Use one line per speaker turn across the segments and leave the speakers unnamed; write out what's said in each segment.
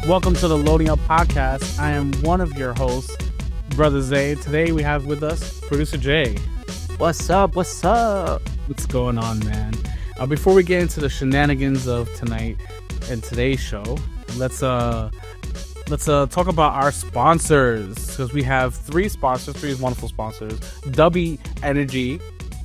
Welcome to the Loading Up Podcast. I am one of your hosts, Brother Zay. Today we have with us Producer Jay.
What's up? What's up?
What's going on, man? Before we get into the shenanigans of tonight and today's show, let's talk about our sponsors, because we have three wonderful sponsors: W Energy,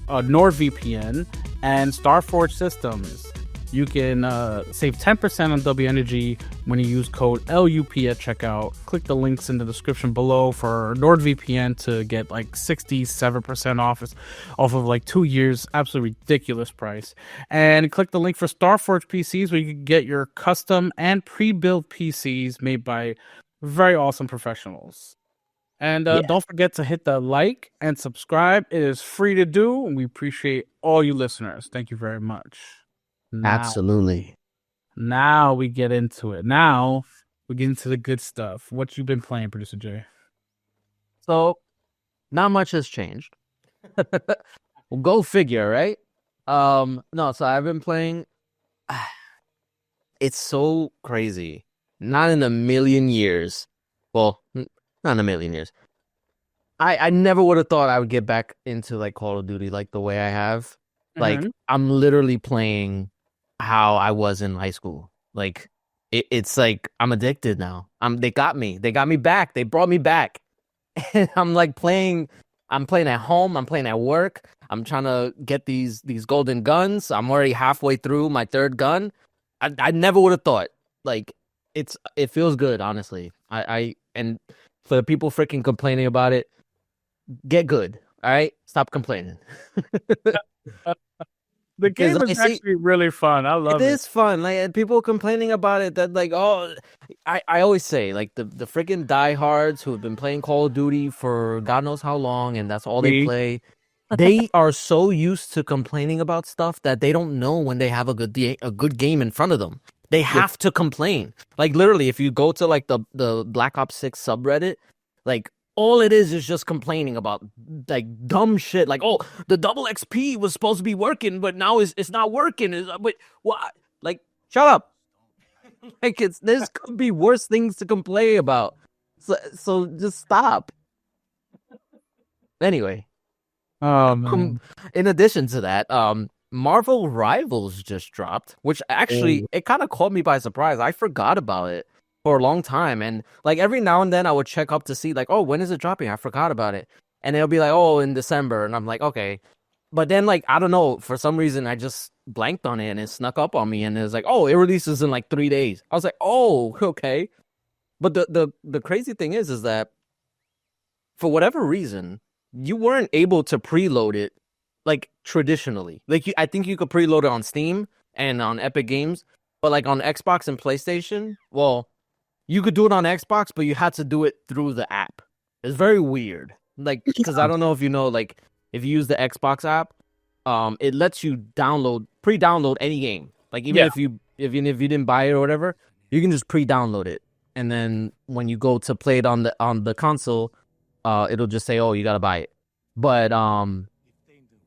NordVPN, and Starforge Systems. You can save 10% on W Energy when you use code LUP at checkout. Click the links in the description below for NordVPN to get like 67% off of like 2 years. Absolutely ridiculous price. And click the link for Starforge PCs, where you can get your custom and pre-built PCs made by very awesome professionals. And don't forget to hit the like and subscribe. It is free to do, and we appreciate all you listeners. Thank you very much.
Absolutely.
Now we get into it. Now we get into the good stuff. What you been playing, Producer Jay?
So, not much has changed. Well, go figure, right? No, so I've been playing. It's so crazy. Not in a million years. Well, not in a million years. I never would have thought I would get back into like Call of Duty like the way I have. Like, I'm literally playing how I was in high school. Like, it's like I'm addicted now. They got me back. They brought me back. And I'm like playing. I'm playing at home. I'm playing at work. I'm trying to get these golden guns. I'm already halfway through my third gun. I never would have thought. Like, it feels good, honestly. And for the people freaking complaining about it, get good. All right, stop complaining.
The game is actually really fun. I love it.
It is fun. Like, and people complaining about it that like, oh, I always say like the freaking diehards who have been playing Call of Duty for God knows how long, and that's all they play. They are so used to complaining about stuff that they don't know when they have a good game in front of them. They have to complain. Like, literally, if you go to like the Black Ops 6 subreddit, like, all it is just complaining about like dumb shit. Like, oh, the double XP was supposed to be working, but now it's not working. But what? Like, shut up. Like, there's could be worse things to complain about. So just stop. Anyway, in addition to that, Marvel Rivals just dropped, which actually it kind of caught me by surprise. I forgot about it for a long time, and like every now and then I would check up to see like, oh, when is it dropping? I forgot about it, and it'll be like, oh, in December, and I'm like, okay, but then like I don't know, for some reason I just blanked on it and it snuck up on me, and it's like, oh, it releases in like 3 days. I was like, oh, okay, but the crazy thing is that for whatever reason you weren't able to preload it like traditionally. Like, I think you could preload it on Steam and on Epic Games, but like on Xbox and PlayStation, well, you could do it on Xbox, but you had to do it through the app. It's very weird. Like, because I don't know if you know, like, if you use the Xbox app, it lets you pre-download any game. Like, even if you didn't buy it or whatever, you can just pre-download it. And then when you go to play it on the console, it'll just say, oh, you gotta buy it. But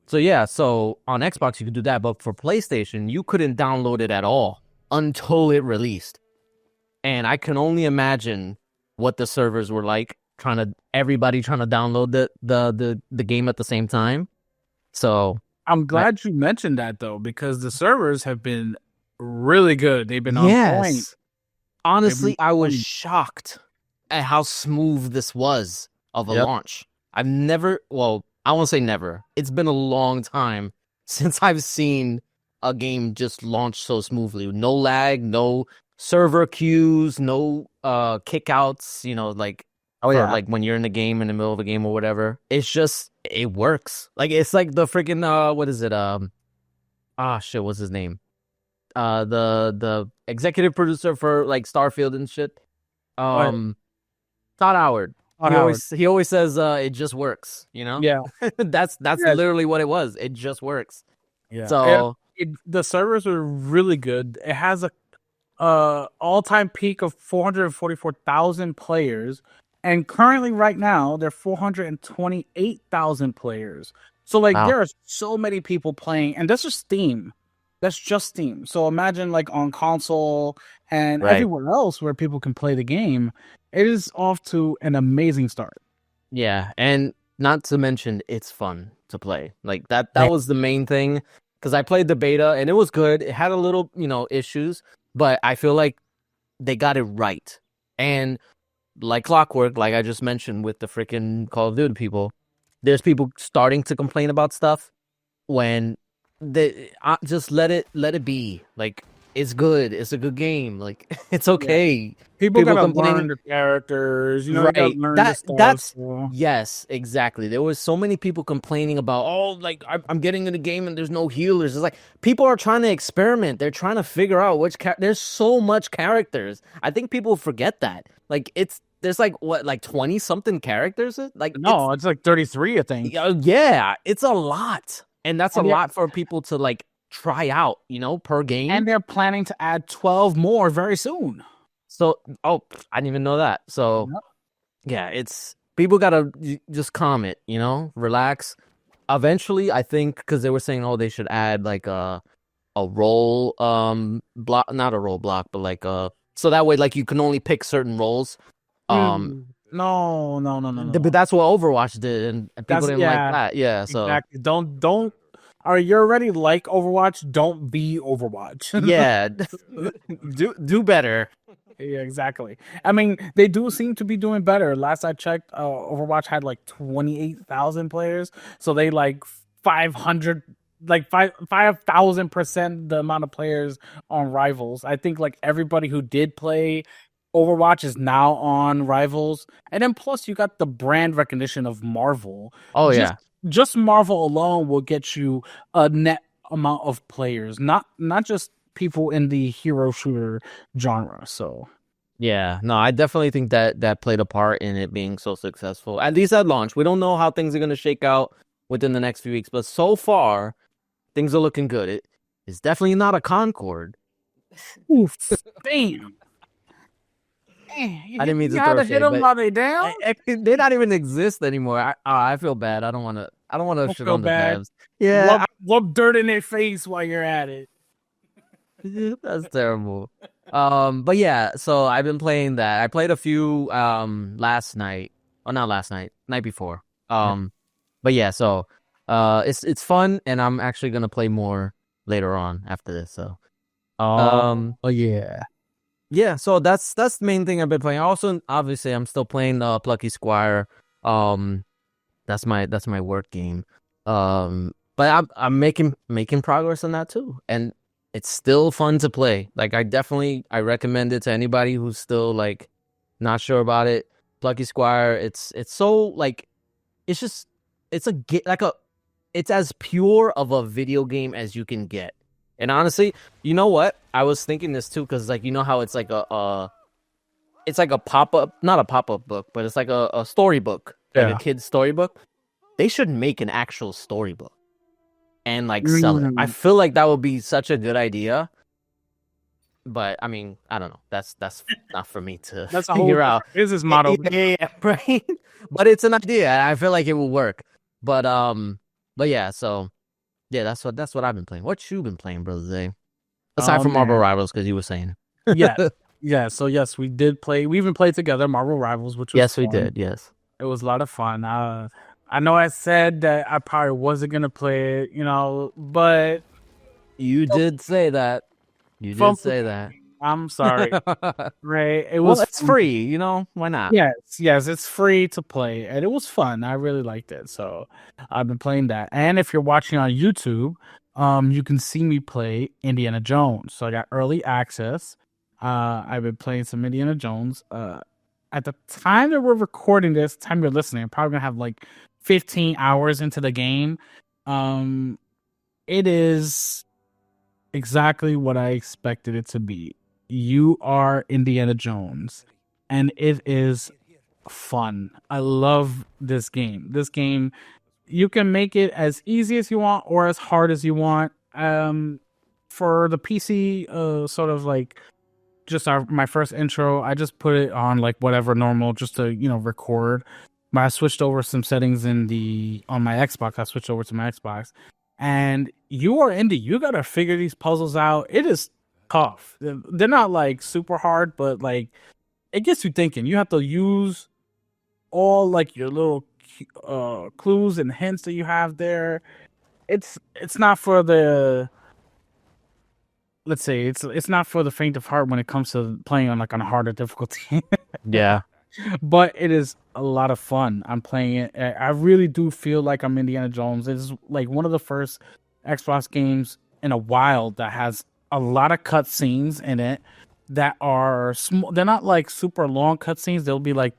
so on Xbox you could do that, but for PlayStation you couldn't download it at all until it released. And I can only imagine what the servers were like, everybody trying to download the game at the same time. So
I'm glad you mentioned that, though, because the servers have been really good. They've been on point.
Honestly, I was shocked at how smooth this was of a launch. I won't say never. It's been a long time since I've seen a game just launch so smoothly. No lag, no server queues, no kickouts, like like when you're in the game, in the middle of a game or whatever. It's just, it works. Like, it's like the freaking what is it? What's his name? The executive producer for like Starfield and shit. Todd Howard. He always says it just works,
Yeah.
that's literally what it was. It just works.
Yeah.
So
the servers are really good. It has a all-time peak of 444,000 players, and currently right now they're 428,000 players. So like there are so many people playing, and this is Steam. That's just Steam. So imagine like on console and
Right.
everywhere else where people can play the game, it is off to an amazing start.
Yeah, and not to mention it's fun to play. Like that was the main thing because I played the beta and it was good. It had a little, issues, but I feel like they got it right. And like clockwork, like I just mentioned with the freaking Call of Duty people, there's people starting to complain about stuff when they just let it be. Like it's good. It's a good game. Like it's
Yeah.
okay.
People
People
gotta learn
complaining.
the characters, you gotta
Right.
learn the
That
stuff.
that's
So.
yes, exactly. There was so many people complaining about, oh, like I'm getting in the game and there's no healers. It's like people are trying to experiment. They're trying to figure out there's so much characters. I think people forget that. Like there's like what, like 20 something characters? Like
No, it's like 33, I think.
yeah, it's a lot. And that's a
And they're,
lot for people to like try out, per game.
and they're planning to add 12 more very soon.
So, I didn't even know that. So,
Yep.
yeah, it's people gotta just calm it, relax. Eventually, I think because they were saying, oh, they should add like a role block, not a role block, but like so that way like you can only pick certain roles.
No.
But that's what Overwatch did, and people didn't like
Yeah,
that. Yeah, so
exactly. Don't. Are you already like Overwatch? Don't be Overwatch.
yeah, do better.
Yeah, exactly. I mean, they do seem to be doing better. Last I checked, Overwatch had like 28,000 players, so they like 500, like 5,000% the amount of players on Rivals. I think like everybody who did play Overwatch is now on Rivals, and then plus you got the brand recognition of Marvel.
Oh
Just
yeah.
just Marvel alone will get you a net amount of players, not just people in the hero shooter genre. So
Yeah, no, I definitely think that played a part in it being so successful. At least at launch. We don't know how things are going to shake out within the next few weeks, but so far things are looking good. It's definitely not a Concord.
oof, damn.
I didn't mean
You
to
had
throw
to hit
shade,
them
but
while they down.
they not even exist anymore. I feel bad. I don't want to.
Don't
shit
feel
on the
bad.
devs. Yeah,
Rub dirt in their face while you're at it.
that's terrible. But yeah, so I've been playing that. I played a few last night. Oh, not last night, night before. But yeah, so it's fun, and I'm actually gonna play more later on after this. So
Oh yeah.
yeah, so that's the main thing I've been playing. Also, obviously, I'm still playing Plucky Squire. That's my work game. But I'm making progress on that too, and it's still fun to play. Like I recommend it to anybody who's still like not sure about it. Plucky Squire, it's so like it's just it's it's as pure of a video game as you can get. And honestly, you know what? I was thinking this too because like how it's like it's like a pop-up, not a pop-up book, but it's like a storybook, like a kid's storybook. They should make an actual storybook and like sell it. I feel like that would be such a good idea. But I mean, I don't know. That's not for me to
That's a
figure
whole
out.
business model.
Yeah, right. But it's an idea. I feel like it will work. But yeah. So yeah, that's what I've been playing. What you been playing, brother Zay? Aside from Marvel Rivals, because you were saying.
Yeah. So yes, we did play. We even played together Marvel Rivals, which was
Yes,
fun.
we did. Yes,
It was a lot of fun. I know I said that I probably wasn't gonna play it, but
you did say that. You did say that.
I'm sorry. Right? It
Well,
was
it's free. Why not?
Yes, it's free to play, and it was fun. I really liked it, so I've been playing that. And if you're watching on YouTube, you can see me play Indiana Jones. So I got early access. I've been playing some Indiana Jones. At the time that we're recording this, time you're listening, I'm probably gonna have like 15 hours into the game. It is exactly what I expected it to be. You are Indiana Jones, and it is fun. I love this game. This game, you can make it as easy as you want or as hard as you want. For the PC, sort of like just my first intro, I just put it on like whatever normal just to record. But I switched over some settings on my Xbox. I switched over to my Xbox, and you are indie. You gotta figure these puzzles out. It is tough. They're not like super hard, but like it gets you thinking. You have to use all like your little clues and hints that you have there. It's not for the, let's say, it's not for the faint of heart when it comes to playing on like on a harder difficulty.
Yeah.
But it is a lot of fun. I'm playing it. I really do feel like I'm Indiana Jones. It's like one of the first Xbox games in a while that has a lot of cutscenes in it that are small. They're not like super long cutscenes. They'll be like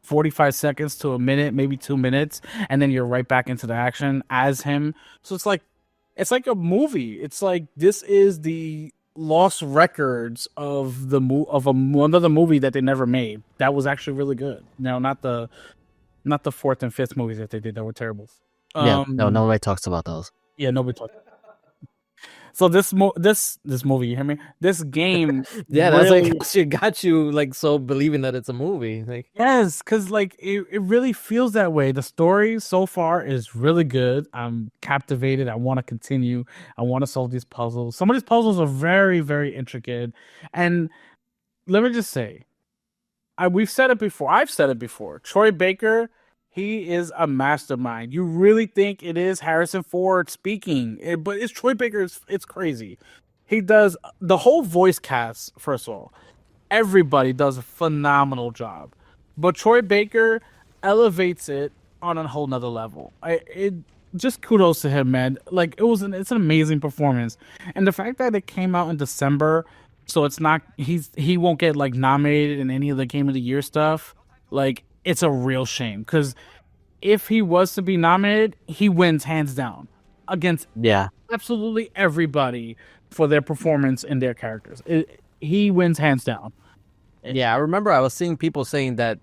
45 seconds to a minute, maybe 2 minutes, and then you're right back into the action as him. So it's like a movie. It's like this is the lost records of another movie that they never made. That was actually really good. No, not the fourth and fifth movies that they did that were terrible.
Yeah. No, nobody talks about those.
Yeah, nobody talked. So this movie, you hear me? This game,
Yeah,
really,
that's like got you like so believing that it's a movie. Like,
yes, because like it really feels that way. The story so far is really good. I'm captivated. I want to continue. I want to solve these puzzles. Some of these puzzles are very, very intricate. And let me just say, we've said it before. I've said it before. Troy Baker, he is a mastermind. You really think it is Harrison Ford speaking, but it's Troy Baker. It's crazy. He does the whole voice cast, first of all. Everybody does a phenomenal job. But Troy Baker elevates it on a whole nother level. It just kudos to him, man. Like it's an amazing performance. And the fact that it came out in December, so it's not he won't get like nominated in any of the Game of the Year stuff. Like it's a real shame because if he was to be nominated, he wins hands down against
yeah.
absolutely everybody for their performance and their characters. He wins hands down.
Yeah, I remember I was seeing people saying that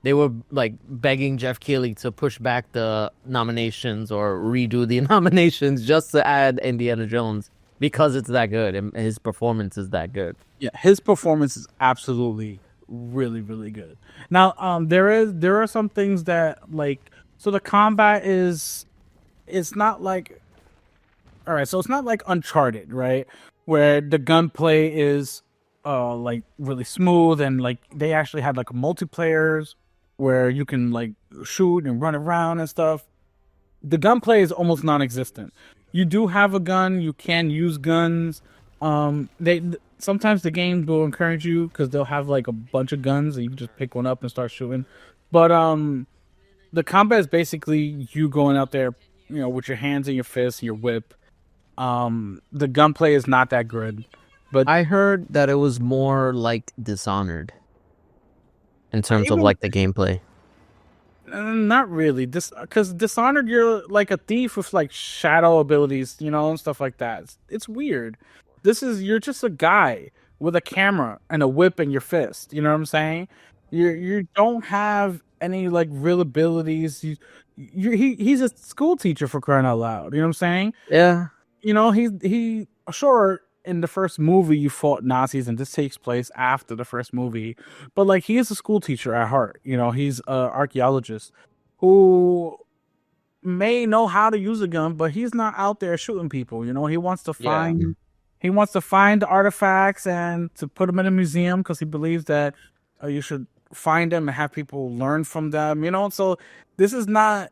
they were like begging Jeff Keighley to push back the nominations or redo the nominations just to add Indiana Jones because it's that good and his performance is that good.
Yeah, his performance is absolutely really, really good. Now, there are some things that like, so the combat is, it's not like, all right, so it's not like Uncharted, right? Where the gunplay is like really smooth and like they actually had like multiplayers where you can like shoot and run around and stuff. The gunplay is almost non-existent. You do have a gun, you can use guns. They sometimes the games will encourage you because they'll have like a bunch of guns and you can just pick one up and start shooting. But the combat is basically you going out there, you know, with your hands and your fists, your whip. The gunplay is not that good, but
I heard that it was more like Dishonored in terms of like the gameplay.
Not really. Because Dishonored, you're like a thief with like shadow abilities, you know, and stuff like that. It's weird. You're just a guy with a camera and a whip in your fist. You know what I'm saying? You don't have any like real abilities. He's a school teacher for crying out loud. You know what I'm saying?
Yeah.
You know, he sure in the first movie you fought Nazis and this takes place after the first movie, but like he is a school teacher at heart. You know, he's an archaeologist who may know how to use a gun, but he's not out there shooting people. You know, he wants to find the artifacts and to put them in a museum because he believes that you should find them and have people learn from them. You know, so this is not,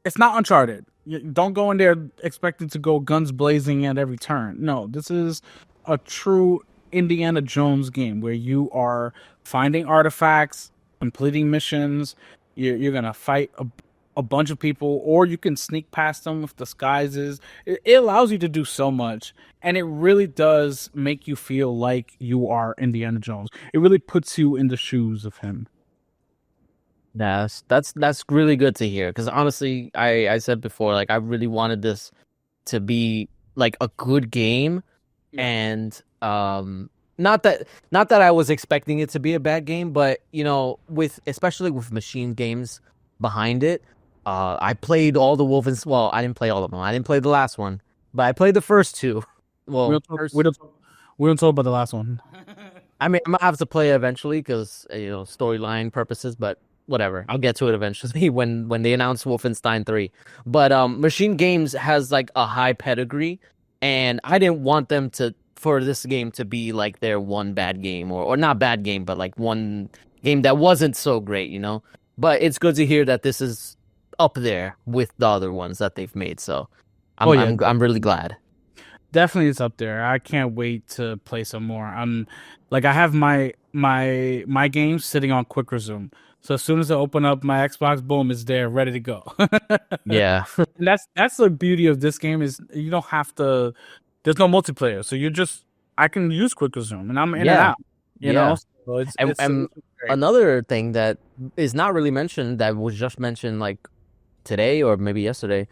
it's not Uncharted. You don't go in there expecting to go guns blazing at every turn. No, this is a true Indiana Jones game where you are finding artifacts, completing missions. You're gonna fight a bunch of people, or you can sneak past them with disguises. It allows you to do so much, and it really does make you feel like you are Indiana Jones. It really puts you in the shoes of him.
That's really good to hear because honestly, I said before like I really wanted this to be like a good game, and not that I was expecting it to be a bad game, but you know, especially with machine games behind it, I played all the Wolfenstein. Well, I didn't play all of them. I didn't play the last one, but I played the first two. Well,
we don't talk about the last one.
I mean, I'm gonna have to play it eventually because storyline purposes, but whatever. I'll get to it eventually when they announce Wolfenstein 3. But Machine Games has like a high pedigree, and I didn't want them to for this game to be like their one bad game or not bad game, but like one game that wasn't so great, you know. But it's good to hear that this is up there with the other ones that they've made. So
Oh yeah,
I'm really glad.
definitely it's up there. I can't wait to play some more. I'm like I have my games sitting on quick resume. So as soon as I open up my Xbox, boom, it's there, ready to go.
Yeah.
And that's the beauty of this game is you don't have to. There's no multiplayer, so you just I can use quick resume, and I'm in and
Yeah.
out. You know,
Yeah.
so
And
it's great.
another thing that is not really mentioned that was just mentioned like today or maybe yesterday,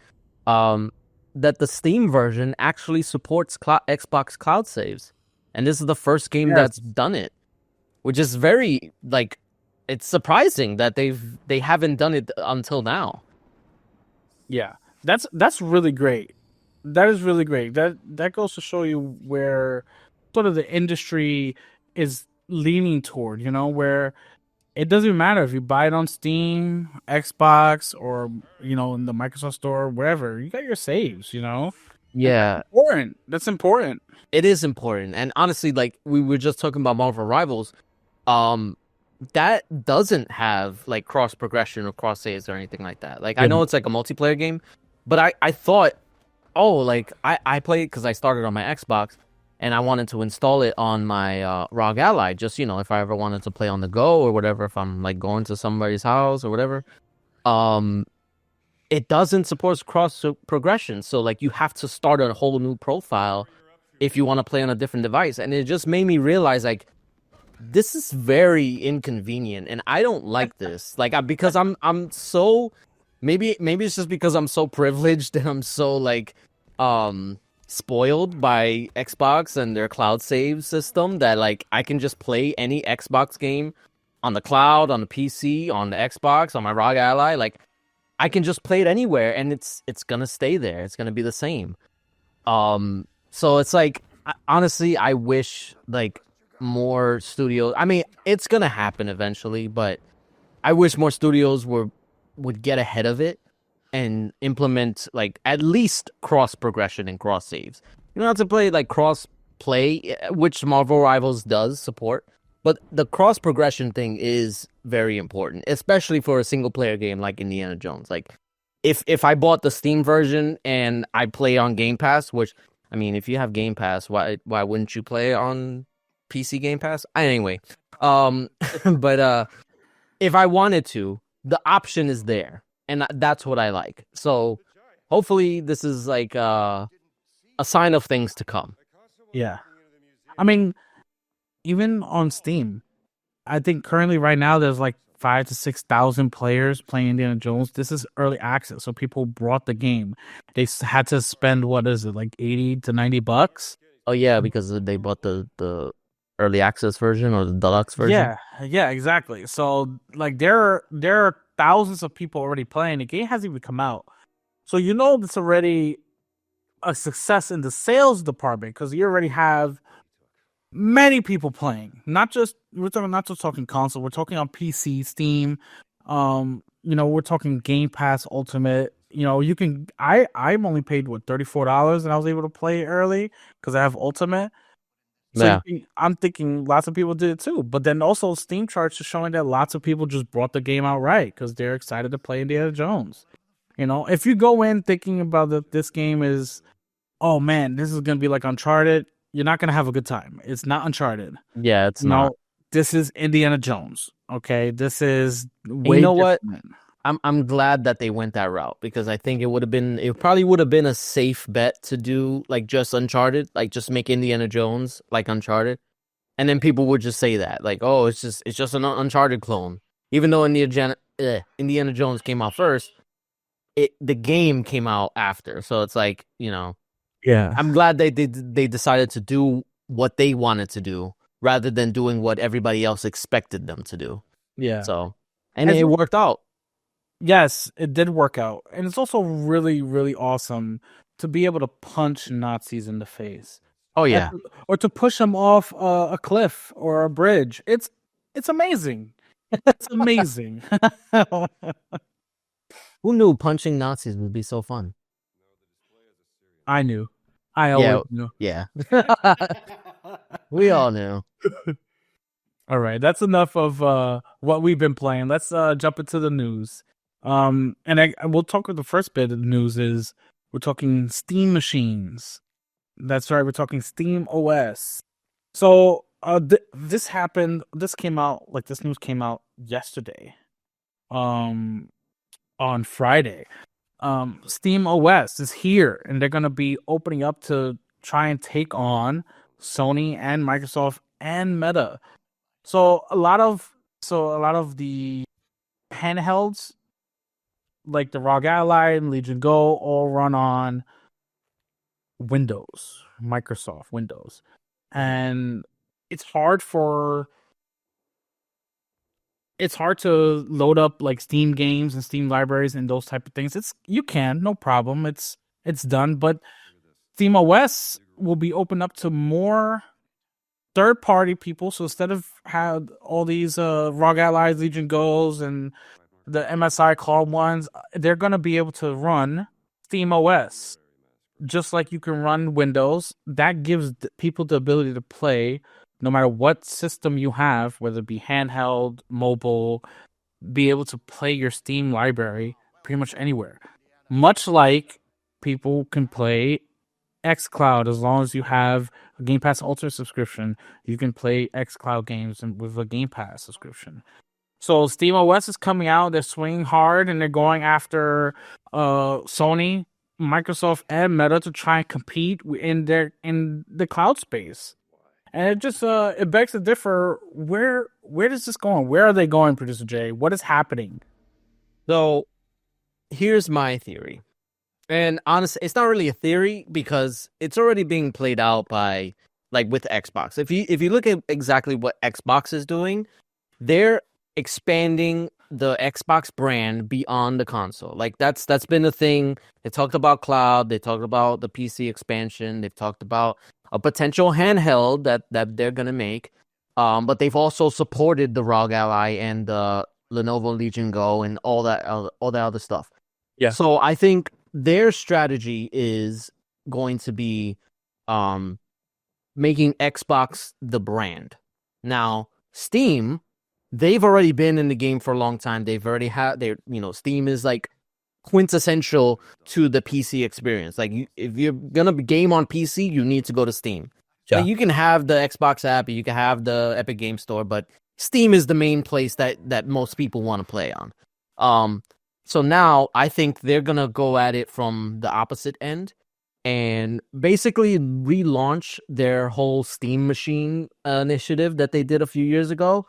um, that the Steam version actually supports Xbox cloud saves, and this is the first game
Yes,
that's done it, which is very like it's surprising that they haven't done it until now.
yeah, that's really great. That is really great. That goes to show you where sort of the industry is leaning toward. You know, where it doesn't matter if you buy it on Steam, Xbox, or in the Microsoft Store, wherever. You got your saves. And that's
Yeah,
important. That's important.
it is important, and honestly, like we were just talking about Marvel Rivals, um, that doesn't have like cross progression or cross saves or anything like that. Like I
Yeah.
know it's like a multiplayer game, but I thought, oh, like I played because I started on my Xbox and I wanted to install it on my ROG Ally, just if I ever wanted to play on the go or whatever, if I'm like going to somebody's house or whatever. Um, it doesn't support cross progression, so like you have to start a whole new profile if you want to play on a different device, and it just made me realize like this is very inconvenient and I don't like this because I'm so maybe it's just because I'm so privileged and I'm so like spoiled by Xbox and their cloud save system that like I can just play any Xbox game on the cloud, on the PC, on the Xbox, on my ROG Ally. Like I can just play it anywhere and it's gonna stay there. It's gonna be the same. So it's like honestly, I wish like more studios. I mean, it's gonna happen eventually, but I wish more studios would get ahead of it and implement like at least cross progression and cross saves. You don't have to play like cross play, which Marvel Rivals does support, but the cross progression thing is very important, especially for a single player game like Indiana Jones. Like if I bought the Steam version and I play on Game Pass, which I mean, if you have Game Pass, why wouldn't you play on PC Game Pass? Anyway, but if I wanted to, the option is there, and that's what I like. So hopefully, this is like a sign of things to come.
Yeah. I mean, even on Steam, I think currently right now there's like 5 to 6 thousand players playing Indiana Jones. This is early access, so people brought the game. They had to spend what is it like $80 to $90?
Oh yeah, because they bought the early access version or the deluxe version.
Yeah, exactly. So like there are thousands of people already playing. The game hasn't even come out, so it's already a success in the sales department because you already have many people playing. Not just talking console. We're talking on PC, Steam. We're talking Game Pass Ultimate. You can. I'm only paid $34, and I was able to play early because I have Ultimate. So
Yeah,
I'm thinking lots of people did it too. But then also Steam charts are showing that lots of people just brought the game outright because they're excited to play Indiana Jones. If you go in thinking about that this game is, oh man, this is gonna be like Uncharted, you're not gonna have a good time. It's not Uncharted.
yeah, it's
No,
not.
this is Indiana Jones. Okay, this is
And you
way
know what?
different.
I'm glad that they went that route because I think it probably would have been a safe bet to do like just Uncharted, like just make Indiana Jones like Uncharted, and then people would just say that like, oh, it's just an Uncharted clone, even though Indiana Jones came out first, the game came out after, so it's like
Yeah.
I'm glad they decided to do what they wanted to do rather than doing what everybody else expected them to do.
Yeah.
So and
As
it worked out.
Yes, it did work out. And it's also really, really awesome to be able to punch Nazis in the face.
Oh
And-
yeah.
Or to push them off a cliff or a bridge. It's amazing. It's amazing.
Who knew punching Nazis would be so fun?
I knew. I always
Yeah,
knew.
yeah. We all knew.
All right, that's enough of what we've been playing. Let's jump into the news. We'll talk with the first bit of the news is we're talking Steam machines. That's right, we're talking Steam OS. So this happened. This came out like this news came out yesterday. On Friday. Steam OS is here, and they're gonna be opening up to try and take on Sony and Microsoft and Meta. So a lot of the handhelds like the ROG Ally and Legion Go all run on Windows, Microsoft Windows. And it's hard for it's hard to load up like Steam games and Steam libraries and those type of things. You can, no problem. It's done, but Steam OS will be open up to more third party people. So instead of have all these ROG Allies, Legion Goes, and the MSI Cloud ones, they're gonna be able to run Steam OS just like you can run Windows. That gives people the ability to play no matter what system you have, whether it be handheld, mobile, be able to play your Steam library pretty much anywhere. Much like people can play xCloud as long as you have a Game Pass Ultimate subscription, you can play xCloud games with a Game Pass subscription. So Steam OS is coming out. They're swinging hard and they're going after Sony, Microsoft, and Meta to try and compete in the cloud space. And it just it begs to differ. Where does this go? Where are they going, Producer Jay? What is happening?
So here's my theory. And honestly, it's not really a theory because it's already being played out by like with Xbox. If you look at exactly what Xbox is doing, they're expanding the Xbox brand beyond the console. Like that's been a thing. They talked about cloud, they talked about the PC expansion, they've talked about a potential handheld that they're gonna make. But they've also supported the ROG Ally and the Lenovo Legion Go and all that other stuff.
Yeah.
So I think their strategy is going to be making Xbox the brand. Now, Steam, they've already been in the game for a long time. They've already had Steam is like quintessential to the PC experience. Like if you're gonna game on PC, you need to go to Steam.
Yeah.
Like, you can have the Xbox app, you can have the Epic Game Store, but Steam is the main place that most people want to play on. So now I think they're gonna go at it from the opposite end and basically relaunch their whole Steam machine initiative that they did a few years ago,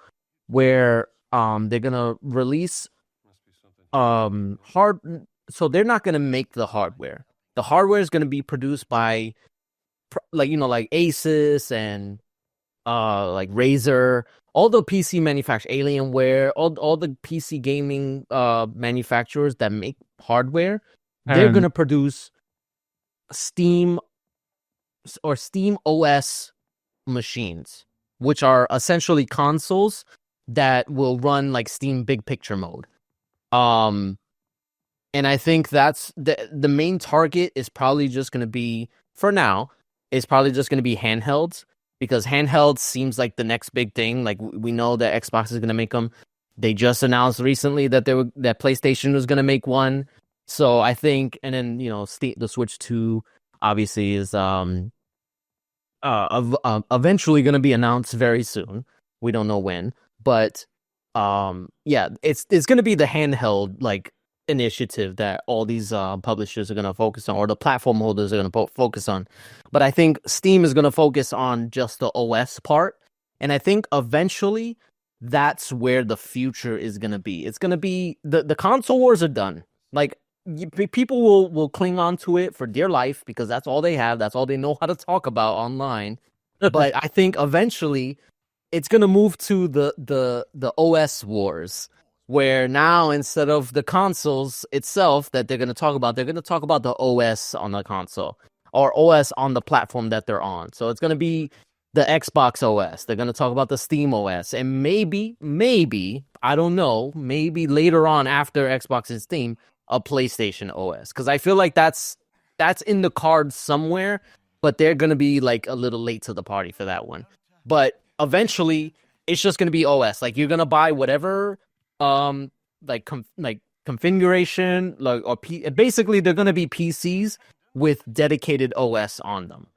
where they're gonna release so they're not gonna make the hardware. The hardware is gonna be produced by like Asus and like Razer, all the PC manufacturers, Alienware, all the PC gaming manufacturers that make hardware. They're gonna produce Steam or Steam OS machines, which are essentially consoles that will run like Steam Big Picture mode. And I think that's the main target is probably just going to be, for now, is probably just going to be handhelds, because handhelds seems like the next big thing. Like we know that Xbox is going to make them. They just announced recently that that PlayStation was going to make one. So I think, and then the Switch 2 obviously is eventually going to be announced very soon. We don't know when, but yeah, it's going to be the handheld like initiative that all these publishers are going to focus on, or the platform holders are going to focus on. But I think Steam is going to focus on just the OS part, and I think eventually that's where the future is going to be. It's going to be the console wars are done. Like people will cling on to it for dear life because that's all they have, that's all they know how to talk about online. But I think eventually it's going to move to the OS wars, where now instead of the consoles itself that they're going to talk about, they're going to talk about the OS on the console or OS on the platform that they're on. So it's going to be the Xbox OS. They're going to talk about the Steam OS. And maybe, I don't know, maybe later on after Xbox and Steam, a PlayStation OS. Because I feel like that's in the cards somewhere, but they're going to be like a little late to the party for that one. But eventually, it's just going to be OS. Like, you're going to buy whatever configuration, basically they're going to be PCs with dedicated OS on them.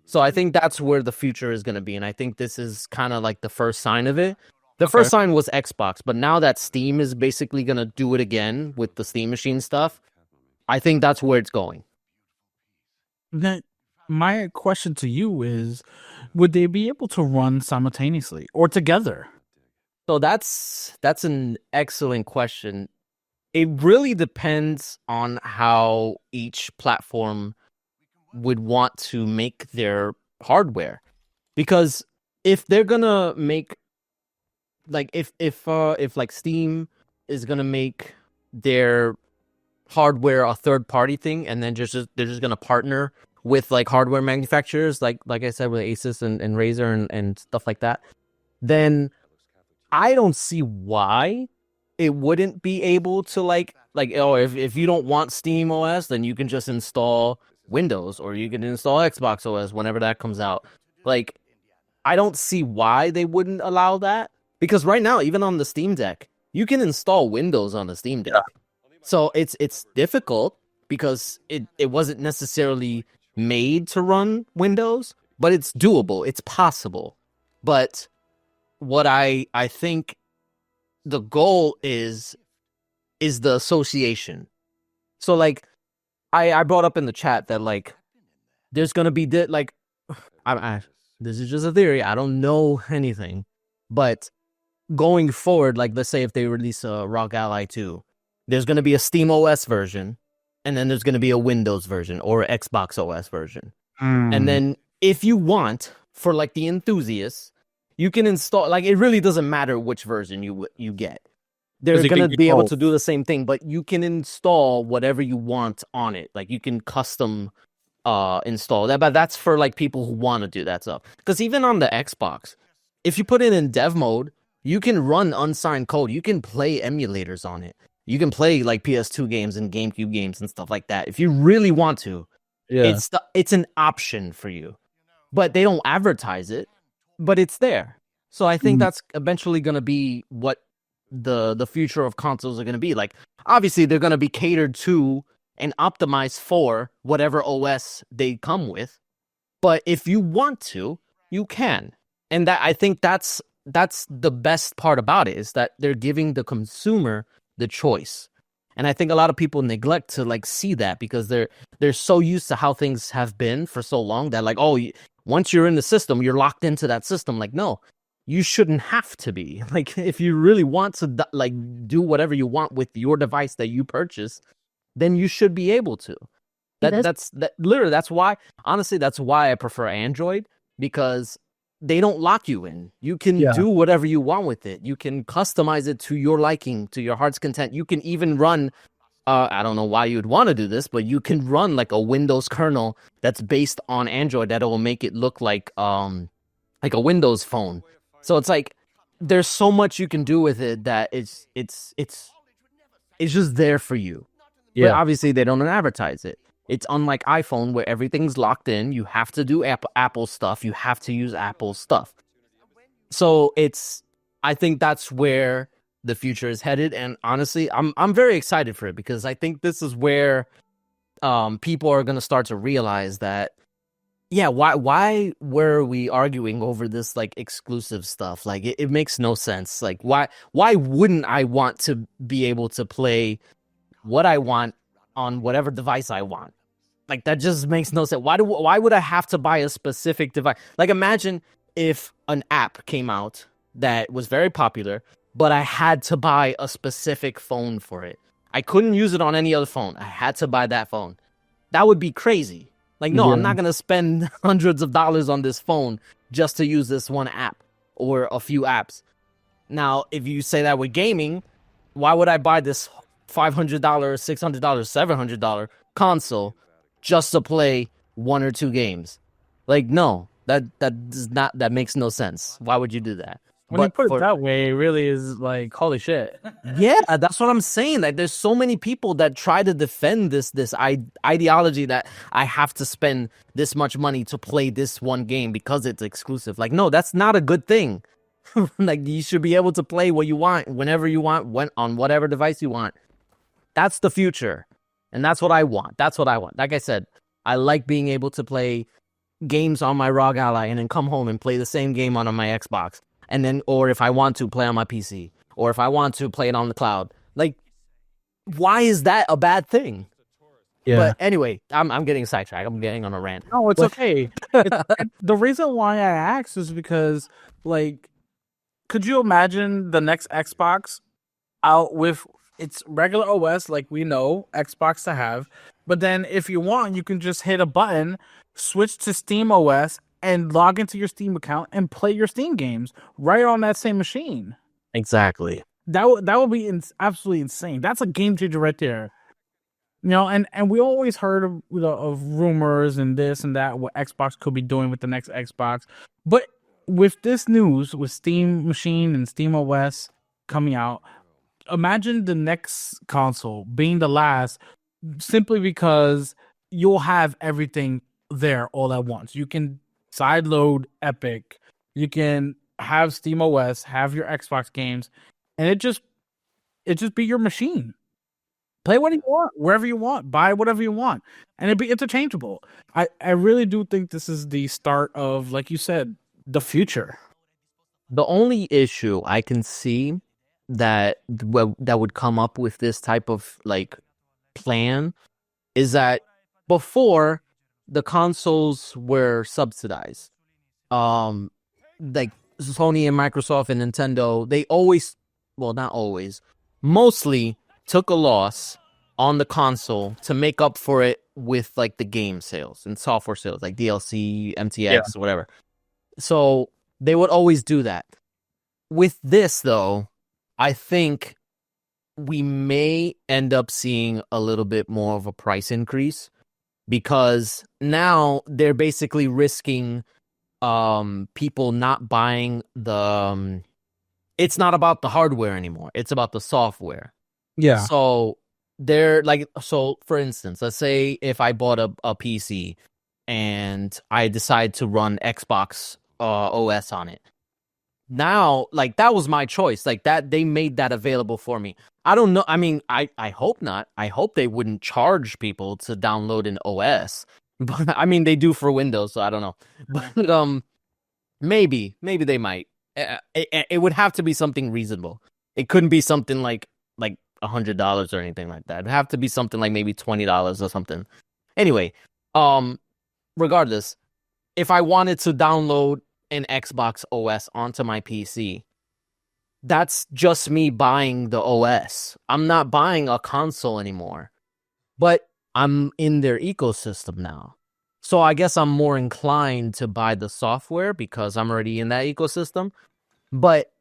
So I think that's where the future is going to be, and I think this is kind of like the first sign of it. The first sign was Xbox, but now that Steam is basically going to do it again with the Steam Machine stuff, I think that's where it's going.
Then my question to you is, would they be able to run simultaneously or together?
So that's an excellent question. It really depends on how each platform would want to make their hardware, because if they're gonna make like if like Steam is gonna make their hardware a third party thing, and then they're just gonna partner with like hardware manufacturers like I said with Asus and Razer and stuff like that, then I don't see why it wouldn't be able to like if you don't want Steam OS, then you can just install Windows, or you can install Xbox OS whenever that comes out. Like, I don't see why they wouldn't allow that, because right now, even on the Steam Deck, you can install Windows on the Steam Deck. Yeah. So it's difficult because it wasn't necessarily made to run Windows, but it's doable. It's possible. But what I think the goal is the association. So like I brought up in the chat that like there's gonna be this is just a theory. I don't know anything, but going forward, like let's say if they release a Rock Ally 2, there's gonna be a Steam OS version, and then there's gonna be a Windows version or an Xbox OS version. And then if you want, for like the enthusiasts, you can install, like, it really doesn't matter which version you get. They're going to be able to do the same thing, but you can install whatever you want on it. Like, you can custom install that, but that's for, like, people who want to do that stuff. Because even on the Xbox, if you put it in dev mode, you can run unsigned code. You can play emulators on it. You can play, like, PS2 games and GameCube games and stuff like that. If you really want to, it's an option for you. But they don't advertise it, but it's there. So I think that's eventually going to be what the future of consoles are going to be. Like, obviously they're going to be catered to and optimized for whatever OS they come with, but if you want to, you can. And that, I think that's the best part about it, is that they're giving the consumer the choice. And I think a lot of people neglect to like see that, because they're so used to how things have been for so long that like, oh, once you're in the system, you're locked into that system. Like, no, you shouldn't have to be. Like, if you really want to like do whatever you want with your device that you purchase, then you should be able to. That's literally, that's why, honestly, that's why I prefer Android, because they don't lock you in. You can do whatever you want with it. You can customize it to your liking, to your heart's content. You can even run, I don't know why you'd want to do this, but you can run like a Windows kernel that's based on Android that will make it look like a Windows phone. So it's like, there's so much you can do with it that it's just there for you. Yeah. But obviously they don't advertise it. It's unlike iPhone, where everything's locked in. You have to do Apple stuff. You have to use Apple stuff. So I think that's where the future is headed. And honestly, I'm very excited for it, because I think this is where people are going to start to realize that, yeah, why were we arguing over this like exclusive stuff? Like, it makes no sense. Like, why wouldn't I want to be able to play what I want on whatever device I want? Like, that just makes no sense. Why would I have to buy a specific device? Like, imagine if an app came out that was very popular, but I had to buy a specific phone for it. I couldn't use it on any other phone. I had to buy that phone. That would be crazy. Like, no, I'm not going to spend hundreds of dollars on this phone just to use this one app or a few apps. Now, if you say that with gaming, why would I buy this $500, $600, $700 console just to play one or two games? Like, no, That makes no sense. Why would you do that?
When you
But
put it
for
that way, it really is like holy shit.
Yeah, that's what I'm saying. Like, there's so many people that try to defend this ideology that I have to spend this much money to play this one game because it's exclusive. Like, no, that's not a good thing. Like, you should be able to play what you want, whenever you want, on whatever device you want. That's the future, and that's what I want. That's what I want. Like I said, I like being able to play games on my ROG Ally and then come home and play the same game on my Xbox, and then, or if I want to play on my PC, or if I want to play it on the cloud. Like, why is that a bad thing?
Yeah.
But anyway, I'm getting sidetracked. I'm getting on a rant.
No, it's okay. The reason why I asked is because, like, could you imagine the next Xbox out with its regular OS, like we know Xbox to have, but then if you want, you can just hit a button, switch to Steam OS, and log into your Steam account and play your Steam games right on that same machine.
Exactly.
That would be absolutely insane. That's a game changer right there. You know, and we always heard of, of rumors and this and that, what Xbox could be doing with the next Xbox. But with this news, with Steam Machine and Steam OS coming out, imagine the next console being the last, simply because you'll have everything there all at once. You can sideload Epic, you can have Steam OS, have your Xbox games, and it just be your machine. Play what you want, wherever you want, buy whatever you want, and it'd be interchangeable. I really do think this is the start of, like you said, the future.
The only issue I can see that would come up with this type of like plan is that before, the consoles were subsidized. Like Sony and Microsoft and Nintendo, they always, well, not always, mostly took a loss on the console to make up for it with like the game sales and software sales, like DLC, MTX, whatever. So they would always do that. With this, though, I think we may end up seeing a little bit more of a price increase, because now they're basically risking people not buying the it's not about the hardware anymore, it's about the software.
Yeah.
So they're like, so for instance, let's say if I bought a PC and I decide to run Xbox OS on it. Now, like, that was my choice. Like, that, they made that available for me. I don't know. I mean, I hope not. I hope they wouldn't charge people to download an OS. But I mean, they do for Windows, so I don't know. But maybe they might. It would have to be something reasonable. It couldn't be something like $100 or anything like that. It'd have to be something like maybe $20 or something. Anyway, regardless, if I wanted to download an Xbox OS onto my PC, that's just me buying the OS. I'm not buying a console anymore, but I'm in their ecosystem now. So I guess I'm more inclined to buy the software because I'm already in that ecosystem, but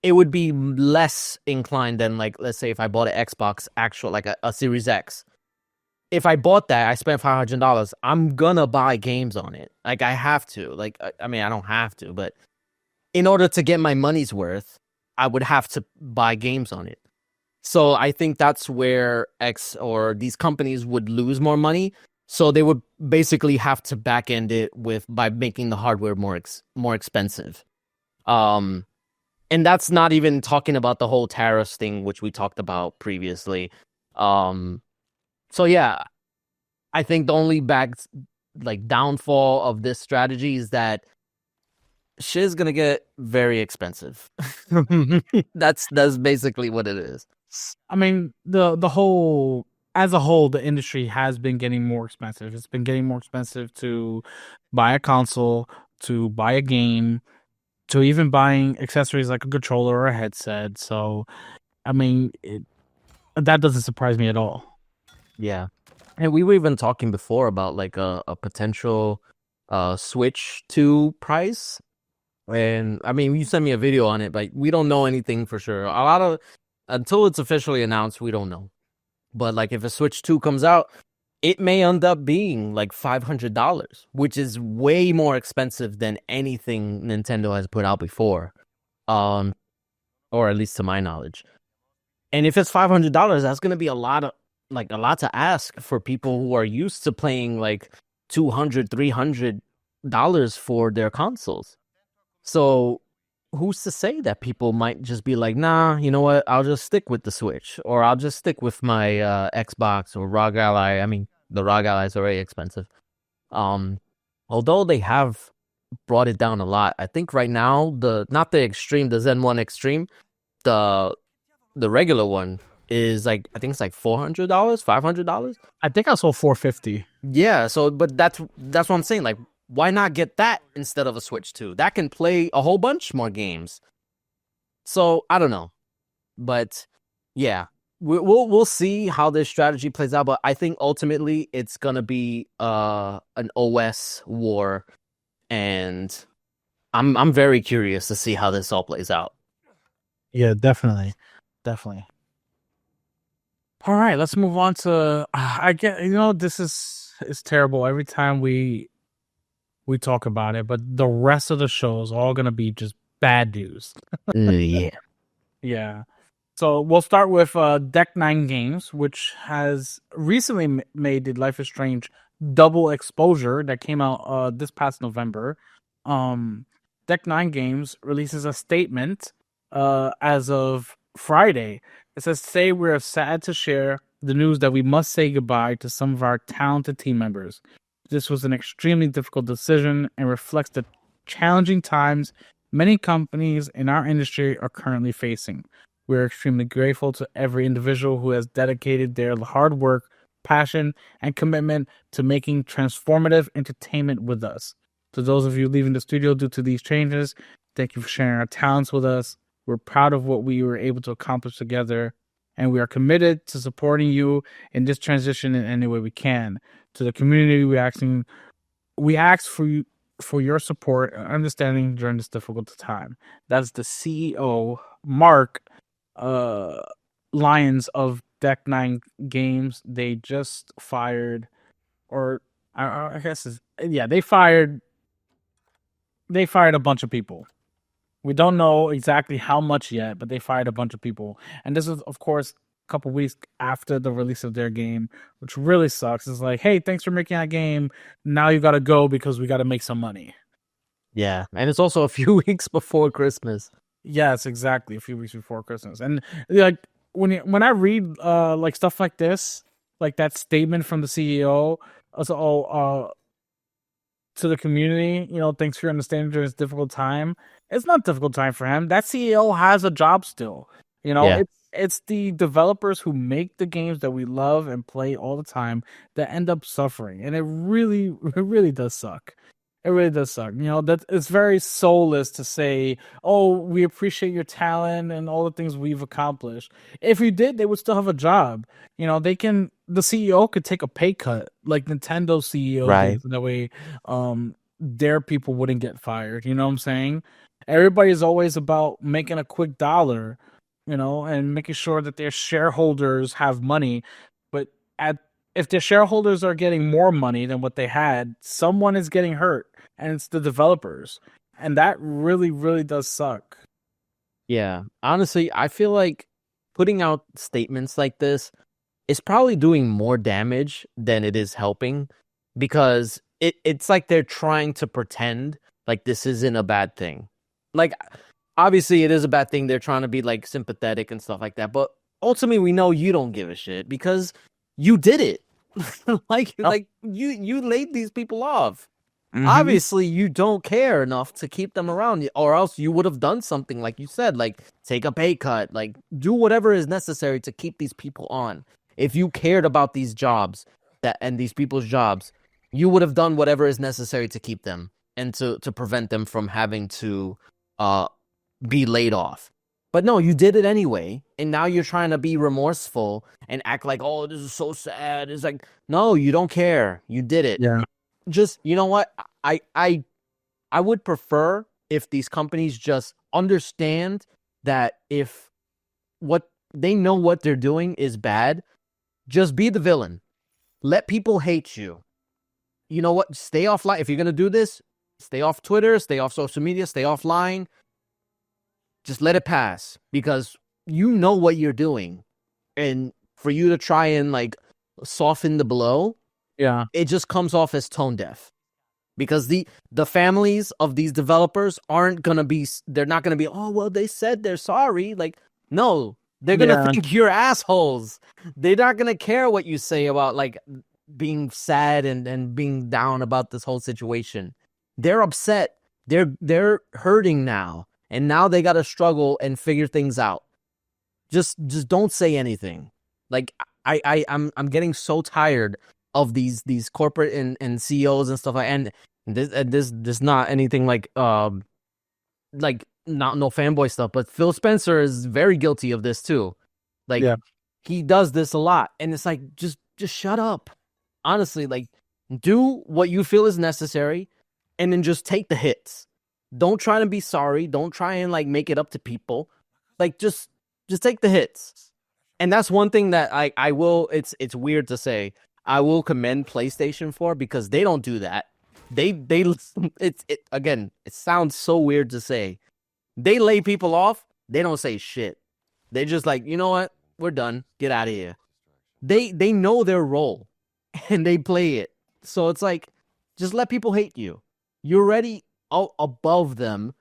it would be less inclined than, like, let's say if I bought an Xbox actual, like a Series X. If I bought that, I spent $500, I'm gonna buy games on it. Like, I have to. Like, I mean, I don't have to, but in order to get my money's worth, I would have to buy games on it. So I think that's where these companies would lose more money. So they would basically have to back end it by making the hardware more expensive. And that's not even talking about the whole tariffs thing, which we talked about previously. So yeah, I think the only downfall of this strategy is that shit is gonna get very expensive. That's basically what it is.
I mean, the whole, as a whole, the industry has been getting more expensive. It's been getting more expensive to buy a console, to buy a game, to even buying accessories like a controller or a headset. So, I mean, that doesn't surprise me at all.
Yeah, and we were even talking before about like a potential Switch 2 price. And I mean, you sent me a video on it, but we don't know anything for sure. Until it's officially announced, we don't know. But like, if a Switch 2 comes out, it may end up being like $500, which is way more expensive than anything Nintendo has put out before. Um, or at least to my knowledge. And if it's $500, that's going to be a lot to ask for people who are used to paying like $200, $300 for their consoles. So who's to say that people might just be like, nah, you know what? I'll just stick with the Switch, or I'll just stick with my Xbox or ROG Ally. I mean, the ROG Ally is already expensive. Um, Although they have brought it down a lot. I think right now not the Extreme, the Zen 1 Extreme, the the regular one is like, I think it's like $400, $500.
I think I saw 450.
Yeah, so but that's what I'm saying. Like, why not get that instead of a Switch 2? That can play a whole bunch more games. So I don't know, but yeah, we'll see how this strategy plays out. But I think ultimately it's gonna be an OS war, and I'm very curious to see how this all plays out.
Yeah, definitely. Definitely. All right, let's move on to I get this is terrible every time we talk about it, but the rest of the show is all gonna be just bad news.
Yeah.
Yeah. So we'll start with Deck Nine Games, which has recently made the Life is Strange double exposure that came out this past November. Deck Nine Games releases a statement as of Friday. It says, "Today we are sad to share the news that we must say goodbye to some of our talented team members. This was an extremely difficult decision and reflects the challenging times many companies in our industry are currently facing. We're extremely grateful to every individual who has dedicated their hard work, passion, and commitment to making transformative entertainment with us. To those of you leaving the studio due to these changes, thank you for sharing our talents with us. We're proud of what we were able to accomplish together, and we are committed to supporting you in this transition in any way we can. To the community, we ask for your support and understanding during this difficult time." That's the CEO, Mark Lyons of Deck Nine Games. They just fired, or I guess they fired a bunch of people. We don't know exactly how much yet, but they fired a bunch of people, and this is, of course, a couple weeks after the release of their game, which really sucks. It's like, hey, thanks for making that game. Now you got to go because we got to make some money.
Yeah, and it's also a few weeks before Christmas.
Yes, exactly. A few weeks before Christmas, and like when I read like stuff like this, like that statement from the CEO, to the community, thanks for your understanding during this difficult time. It's not a difficult time for him. That CEO has a job still.
Yeah.
It's the developers who make the games that we love and play all the time that end up suffering, and it really does suck. It really does suck. That it's very soulless to say, "Oh, we appreciate your talent and all the things we've accomplished." If you did, they would still have a job. The CEO could take a pay cut like Nintendo CEO
Right.
did, so that way, their people wouldn't get fired. You know what I'm saying? Everybody's always about making a quick dollar, and making sure that their shareholders have money. But if their shareholders are getting more money than what they had, someone is getting hurt, and it's the developers. And that really, really does suck.
Yeah. Honestly, I feel like putting out statements like this is probably doing more damage than it is helping, because it's like they're trying to pretend like this isn't a bad thing. Like, obviously it is a bad thing. They're trying to be like sympathetic and stuff like that, but ultimately we know you don't give a shit because you did it. like you laid these people off.
Mm-hmm.
Obviously you don't care enough to keep them around, or else you would have done something like you said, like take a pay cut, like do whatever is necessary to keep these people on. If you cared about these jobs and these people's jobs, you would have done whatever is necessary to keep them and to prevent them from having to be laid off. But no, you did it anyway, and now you're trying to be remorseful and act like, oh, this is so sad. It's like, no, you don't care. You did it.
Yeah.
Just, you know what? I would prefer if these companies just understand that if what they know what they're doing is bad, just be the villain. Let people hate you. You know what? Stay offline. If you're gonna do this, stay off Twitter, stay off social media, stay offline. Just let it pass because you know what you're doing, and for you to try and like soften the blow,
Yeah.
it just comes off as tone deaf. Because the families of these developers aren't gonna be. They're not gonna be. Oh well, they said they're sorry. Like no, they're gonna
Yeah.
think you're assholes. They're not gonna care what you say about like being sad and being down about this whole situation. They're upset. They're hurting now, and now they gotta struggle and figure things out. Just don't say anything. Like I'm getting so tired of these corporate and CEOs and stuff like, and this not anything like not no fanboy stuff, but Phil Spencer is very guilty of this too. Like
Yeah.
he does this a lot, and it's like just shut up. Honestly, like do what you feel is necessary, and then just take the hits. Don't try to be sorry. Don't try and like make it up to people. Like just take the hits. And that's one thing that I will. It's weird to say. I will commend PlayStation for because they don't do that. They it again. It sounds so weird to say. They lay people off. They don't say shit. They just like, you know what? We're done. Get out of here. They know their role and they play it. So it's like, just let people hate you. You're already above them.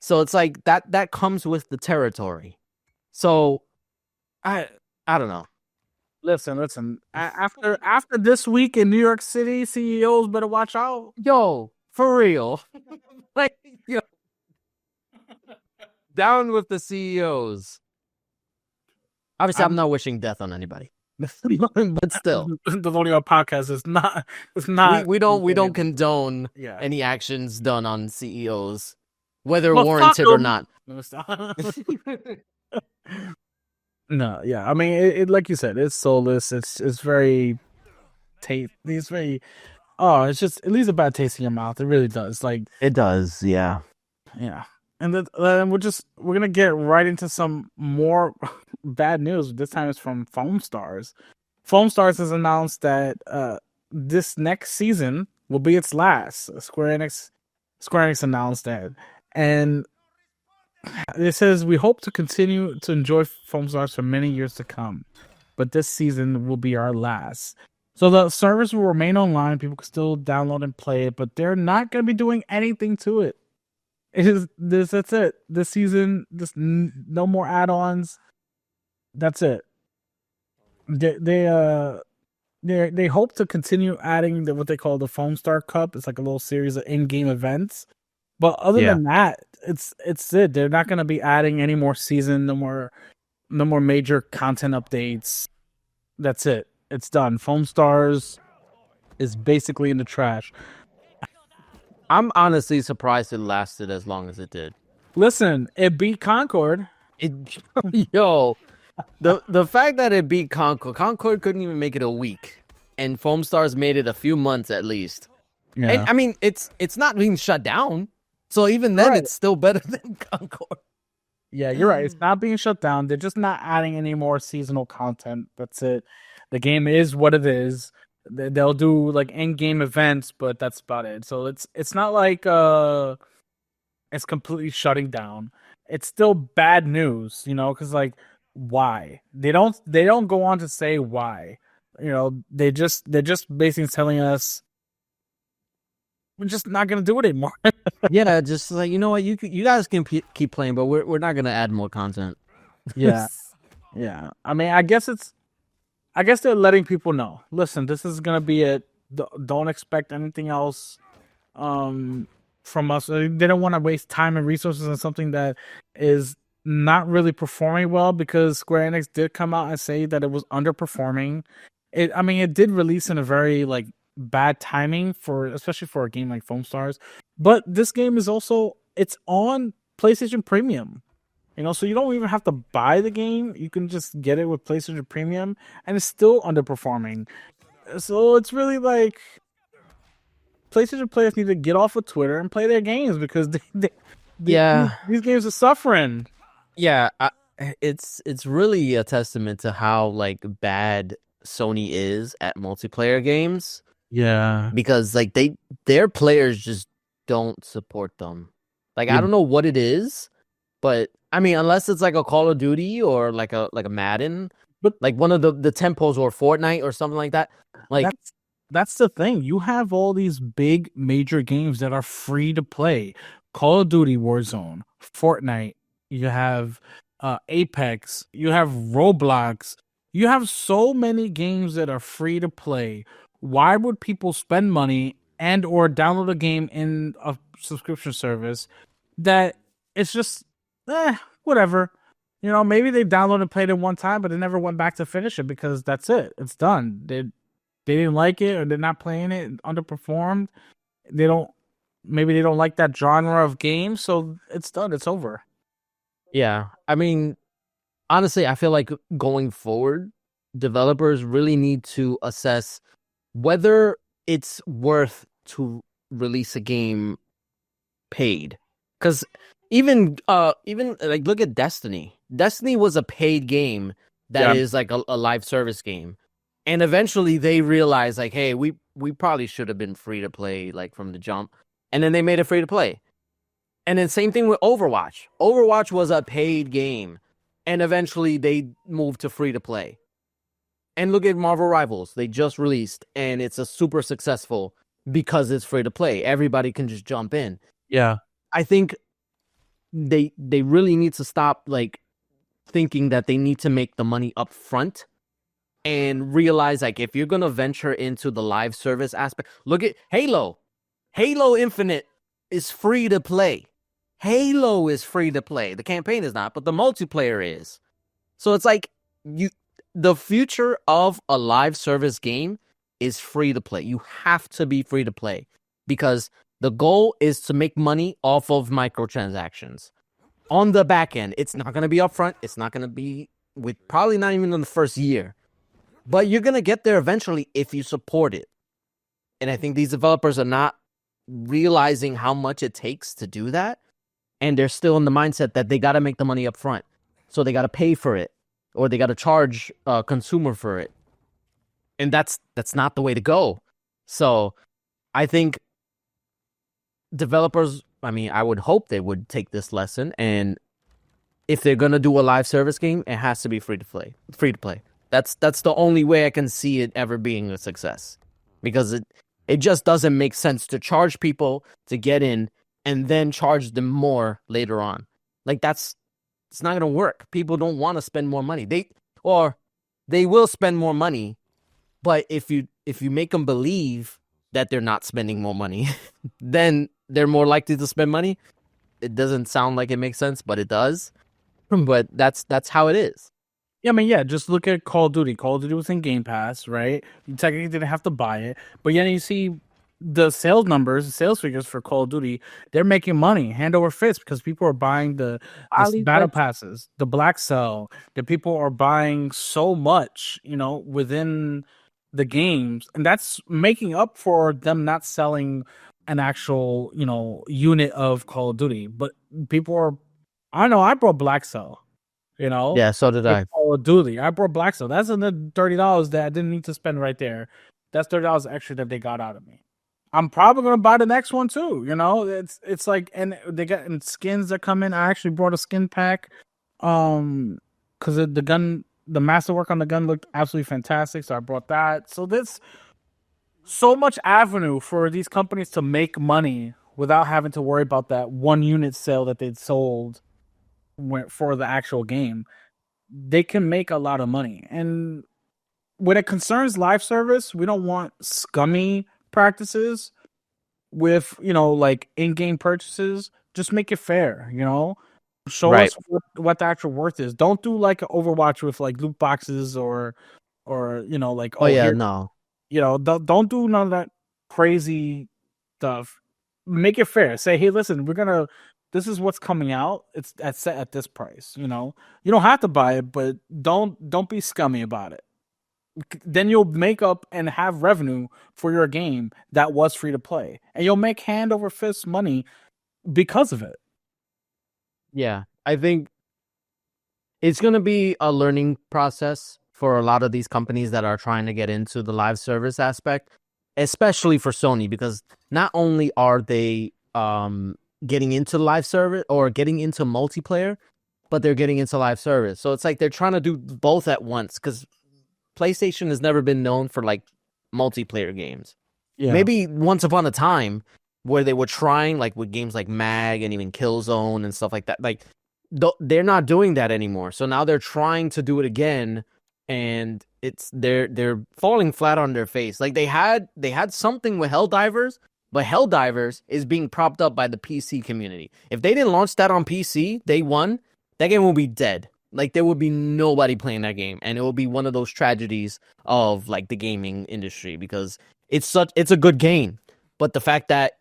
So it's like that comes with the territory. So I don't know.
Listen. After this week in New York City, CEOs better watch out.
Yo, for real. Like, yo. Down with the CEOs. Obviously, I'm not wishing death on anybody. But still.
The Lonely Our podcast is not. It's not.
We don't condone
Yeah.
any actions done on CEOs, whether
Well,
warranted
fuck
or
'em.
not.
No, yeah. I mean, it like you said, it's soulless. It's very It's very. Oh, it's just it leaves a bad taste in your mouth. It really does. Like
It does, yeah.
yeah. And then we're gonna get right into some more bad news. This time it's from Foamstars. Foamstars has announced that this next season will be its last. Square Enix announced that, and it says we hope to continue to enjoy Foamstars for many years to come, but this season will be our last. So the service will remain online. People can still download and play it, but they're not going to be doing anything to it. It is this. That's it. This season, no more add-ons. That's it. They hope to continue adding what they call the Foamstar Cup. It's like a little series of in-game events. But other than that, it's it. They're not going to be adding any more season, no more major content updates. That's it. It's done. Foamstars is basically in the trash.
I'm honestly surprised it lasted as long as it did.
Listen, it beat Concord.
Yo, the fact that it beat Concord couldn't even make it a week, and Foamstars made it a few months at least.
Yeah.
And I mean, it's not being shut down, so even then, it's still better than Concord.
Yeah, you're right. It's not being shut down. They're just not adding any more seasonal content. That's it. The game is what it is. They'll do like in-game events, but that's about it. So it's not like it's completely shutting down. It's still bad news, because like why? They don't go on to say why. They're just basically telling us we're just not gonna do it anymore.
Yeah, just like, you know what, you guys can keep playing, but we're not gonna add more content.
Yeah. I mean, I guess they're letting people know. Listen, this is gonna be it. Don't expect anything else from us. They don't want to waste time and resources on something that is not really performing well, because Square Enix did come out and say that it was underperforming. It did release in a very like bad timing especially for a game like Foamstars. But this game is also it's on PlayStation Premium. So you don't even have to buy the game. You can just get it with PlayStation Premium, and it's still underperforming. So it's really like PlayStation players need to get off of Twitter and play their games, because these games are suffering.
Yeah, it's really a testament to how like bad Sony is at multiplayer games
Yeah.
because like their players just don't support them. Like I
Yeah.
don't know what it is, but I mean unless it's like a Call of Duty or like a Madden,
But
like one of the tempos or Fortnite or something like that. Like
that's the thing. You have all these big major games that are free to play. Call of Duty Warzone, Fortnite, you have Apex, you have Roblox. You have so many games that are free to play. Why would people spend money and or download a game in a subscription service that it's just whatever. You know, maybe they downloaded and played it one time, but they never went back to finish it because that's it. It's done. They didn't like it or they're not playing it, underperformed. They don't maybe they don't like that genre of game, so it's done, it's over.
yeah, I mean honestly, I feel like going forward, developers really need to assess whether it's worth to release a game paid. Because even like look at Destiny. Destiny was a paid game that
Yeah.
is like a live service game. And eventually they realized like, hey, we probably should have been free to play like from the jump. And then they made it free to play. And then same thing with Overwatch. Overwatch was a paid game. And eventually they moved to free to play. And look at Marvel Rivals. They just released and it's a super successful because it's free to play. Everybody can just jump in.
Yeah.
I think they really need to stop like thinking that they need to make the money up front and realize like if you're gonna venture into the live service aspect, look at Halo. Halo Infinite is free to play. Halo is free to play. The campaign is not, but the multiplayer is. So it's like the future of a live service game is free to play. You have to be free to play because the goal is to make money off of microtransactions. On the back end, it's not going to be upfront. It's not going to be with probably not even in the first year. But you're going to get there eventually if you support it. And I think these developers are not realizing how much it takes to do that. And they're still in the mindset that they got to make the money up front. So they got to pay for it or they got to charge a consumer for it. And that's not the way to go. So I think developers, I mean, I would hope they would take this lesson. And if they're going to do a live service game, it has to be free to play. Free to play. That's the only way I can see it ever being a success. Because it just doesn't make sense to charge people to get in and then charge them more later on. Like it's not going to work. People don't want to spend more money. They will spend more money, but if you make them believe that they're not spending more money, then they're more likely to spend money. It doesn't sound like it makes sense, but it does. But that's how it is.
Yeah, I mean, yeah, just look at Call of Duty. Call of Duty was in Game Pass, right? You technically didn't have to buy it. But yeah, you see the sales numbers, the sales figures for Call of Duty, they're making money hand over fist because people are buying the battle passes, the Black Cell. The people are buying so much, you know, within the games. And that's making up for them not selling an actual, you know, unit of Call of Duty. But people are, I don't know, I brought Black Cell. You know,
Yeah, so did I.
Call of Duty. I brought Black Stone. That's another $30 that I didn't need to spend right there. That's $30 extra that they got out of me. I'm probably gonna buy the next one too. You know, it's like, and they got and skins that come in. I actually brought a skin pack, because the gun, the masterwork on the gun looked absolutely fantastic. So I brought that. So there's so much avenue for these companies to make money without having to worry about that one unit sale that they'd sold for the actual game. They can make a lot of money. And when it concerns live service, we don't want scummy practices with, you know, like in-game purchases. Just make it fair, you know? Show us what the actual worth is. Don't do like an Overwatch with like loot boxes or you know, like
No.
You know, don't do none of that crazy stuff. Make it fair. Say, hey, listen, this is what's coming out. It's set at this price. You know, you don't have to buy it, but don't be scummy about it. Then you'll make up and have revenue for your game that was free to play, and you'll make hand over fist money because of it.
Yeah, I think it's gonna be a learning process for a lot of these companies that are trying to get into the live service aspect, especially for Sony, because not only are they getting into live service or getting into multiplayer, but they're getting into live service. So it's like they're trying to do both at once, because PlayStation has never been known for like multiplayer games.
Yeah.
Maybe once upon a time where they were trying, like with games like Mag and even Killzone and stuff like that. Like they're not doing that anymore. So now they're trying to do it again, and they're falling flat on their face. Like they had something with Helldivers, but Helldivers is being propped up by the PC community. If they didn't launch that on PC day one, that game will be dead. Like there would be nobody playing that game, and it will be one of those tragedies of like the gaming industry, because it's a good game, but the fact that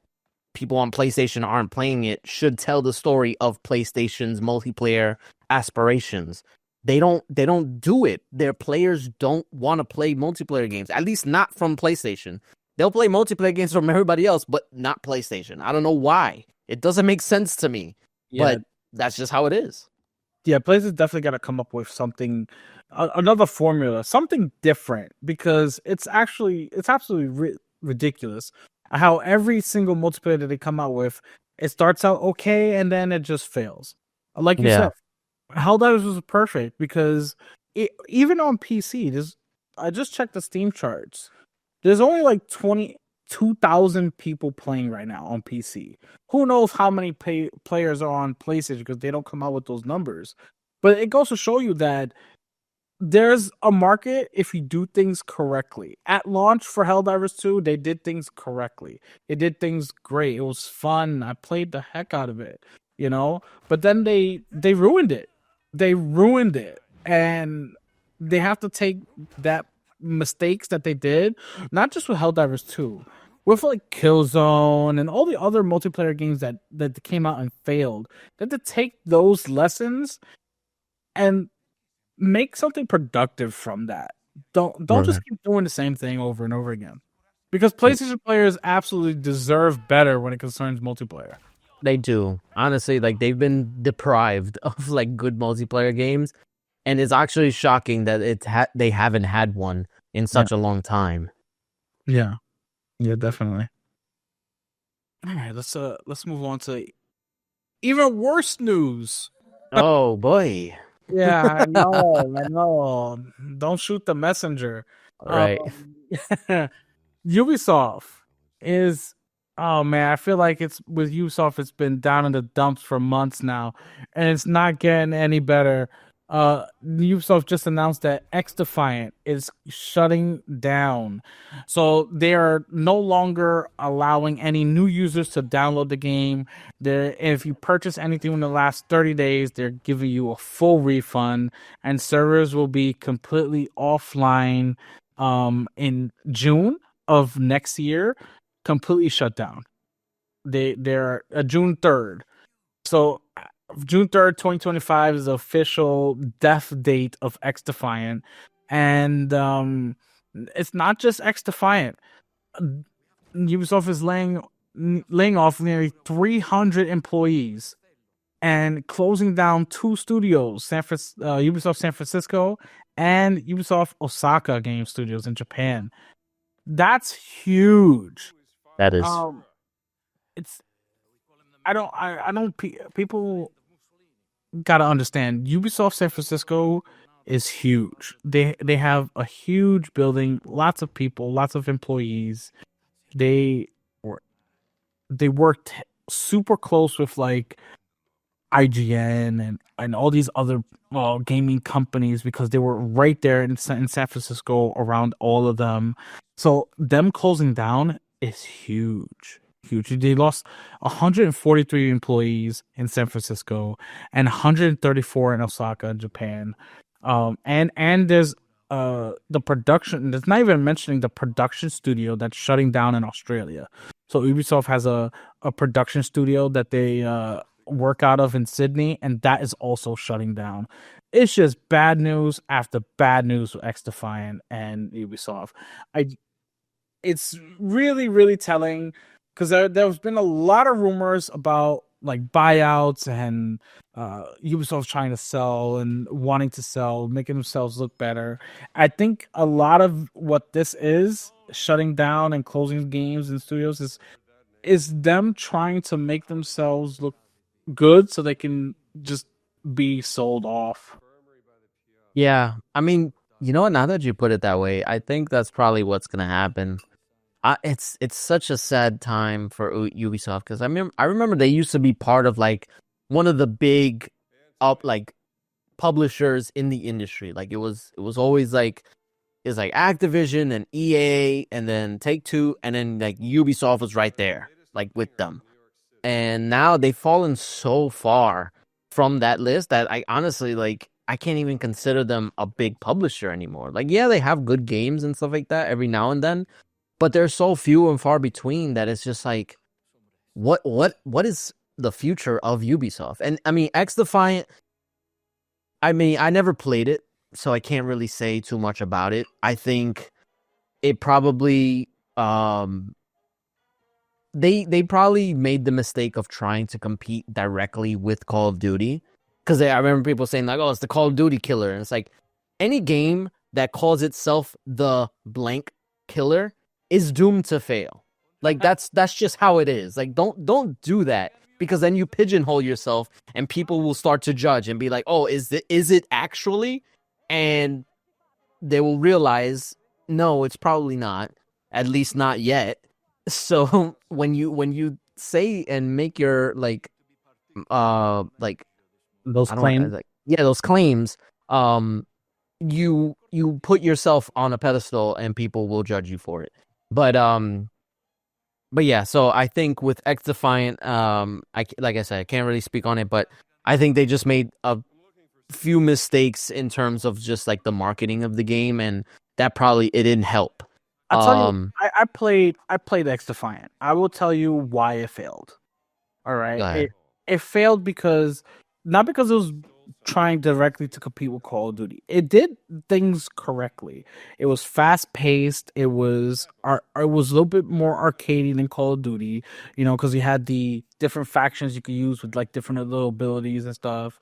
people on PlayStation aren't playing it should tell the story of PlayStation's multiplayer aspirations. They don't do it. Their players don't want to play multiplayer games, at least not from PlayStation. They'll play multiplayer games from everybody else, but not PlayStation. I don't know why. It doesn't make sense to me, but that's just how it is.
Yeah, PlayStation definitely got to come up with something, another formula, something different, because it's absolutely ridiculous how every single multiplayer that they come out with, it starts out okay and then it just fails. Like you said, Helldivers was perfect because even on PC, I just checked the Steam charts. There's only like 22,000 people playing right now on PC. Who knows how many players are on PlayStation, because they don't come out with those numbers. But it goes to show you that there's a market if you do things correctly. At launch for Helldivers 2, they did things correctly. They did things great. It was fun. I played the heck out of it, you know? But then they ruined it. They ruined it. And they have to take that mistakes that they did, not just with Helldivers 2, with like Killzone and all the other multiplayer games that came out and failed. They had to take those lessons and make something productive from that. Don't just keep doing the same thing over and over again. Because PlayStation players absolutely deserve better when it concerns multiplayer.
They do. Honestly, like they've been deprived of like good multiplayer games, and it's actually shocking that they haven't had one in such a long time.
Yeah. Yeah, definitely. All right, let's move on to even worse news.
Oh boy.
Yeah, I know. Don't shoot the messenger.
Right.
Ubisoft is, oh man, I feel like it's with Ubisoft, it's been down in the dumps for months now, and it's not getting any better. Ubisoft just announced that XDefiant is shutting down. So they are no longer allowing any new users to download the game. If you purchase anything in the last 30 days, they're giving you a full refund, and servers will be completely offline in June of next year, completely shut down. They're June 3rd. So June 3rd, 2025 is the official death date of XDefiant. And it's not just XDefiant. Ubisoft is laying off nearly 300 employees and closing down 2 studios, Ubisoft San Francisco and Ubisoft Osaka game studios in Japan. That's huge.
That is.
People gotta understand, Ubisoft San Francisco is huge. They have a huge building, lots of people, lots of employees. They worked super close with like IGN and all these other gaming companies, because they were right there in San Francisco around all of them. So them closing down is huge. They lost 143 employees in San Francisco and 134 in Osaka, Japan. And there's the production. There's not even mentioning the production studio that's shutting down in Australia. So Ubisoft has a production studio that they work out of in Sydney, and that is also shutting down. It's just bad news after bad news with XDefiant and Ubisoft. It's really, really telling, because there's been a lot of rumors about like buyouts and Ubisoft trying to sell and wanting to sell, making themselves look better. I think a lot of what this is shutting down and closing games and studios is them trying to make themselves look good so they can just be sold off.
Yeah, I mean, you know what? Now that you put it that way, I think that's probably what's gonna happen. It's such a sad time for Ubisoft because I remember they used to be part of like one of the big up like publishers in the industry. Like it was always like it's like Activision and EA and then Take-Two and then like Ubisoft was right there like with them. And now they've fallen so far from that list that I honestly like I can't even consider them a big publisher anymore. Like yeah, they have good games and stuff like that every now and then, but they're so few and far between that it's just like what is the future of Ubisoft? And I mean XDefiant, I mean I never played it, so I can't really say too much about it. I think it probably they probably made the mistake of trying to compete directly with Call of Duty because I remember people saying like, "Oh, it's the Call of Duty killer," and it's like any game that calls itself the blank killer is doomed to fail. Like that's just how it is. Like don't do that because then you pigeonhole yourself and people will start to judge and be like, "Oh, is it actually?" And they will realize, no, it's probably not. At least not yet. So when you say and make your like
Those
I don't want
claims.
like yeah those claims you put yourself on a pedestal and people will judge you for it. But yeah, so I think with X Defiant, like I said, I can't really speak on it, but I think they just made a few mistakes in terms of just like the marketing of the game, and that probably it didn't help.
I'll tell you,
Um,
I played X Defiant. I will tell you why it failed. All
Go
right. It
ahead.
it failed because not because it was trying directly to compete with Call of Duty. It did things correctly. It was fast paced. It was a little bit more arcadey than Call of Duty, because you had the different factions you could use with like different little abilities and stuff.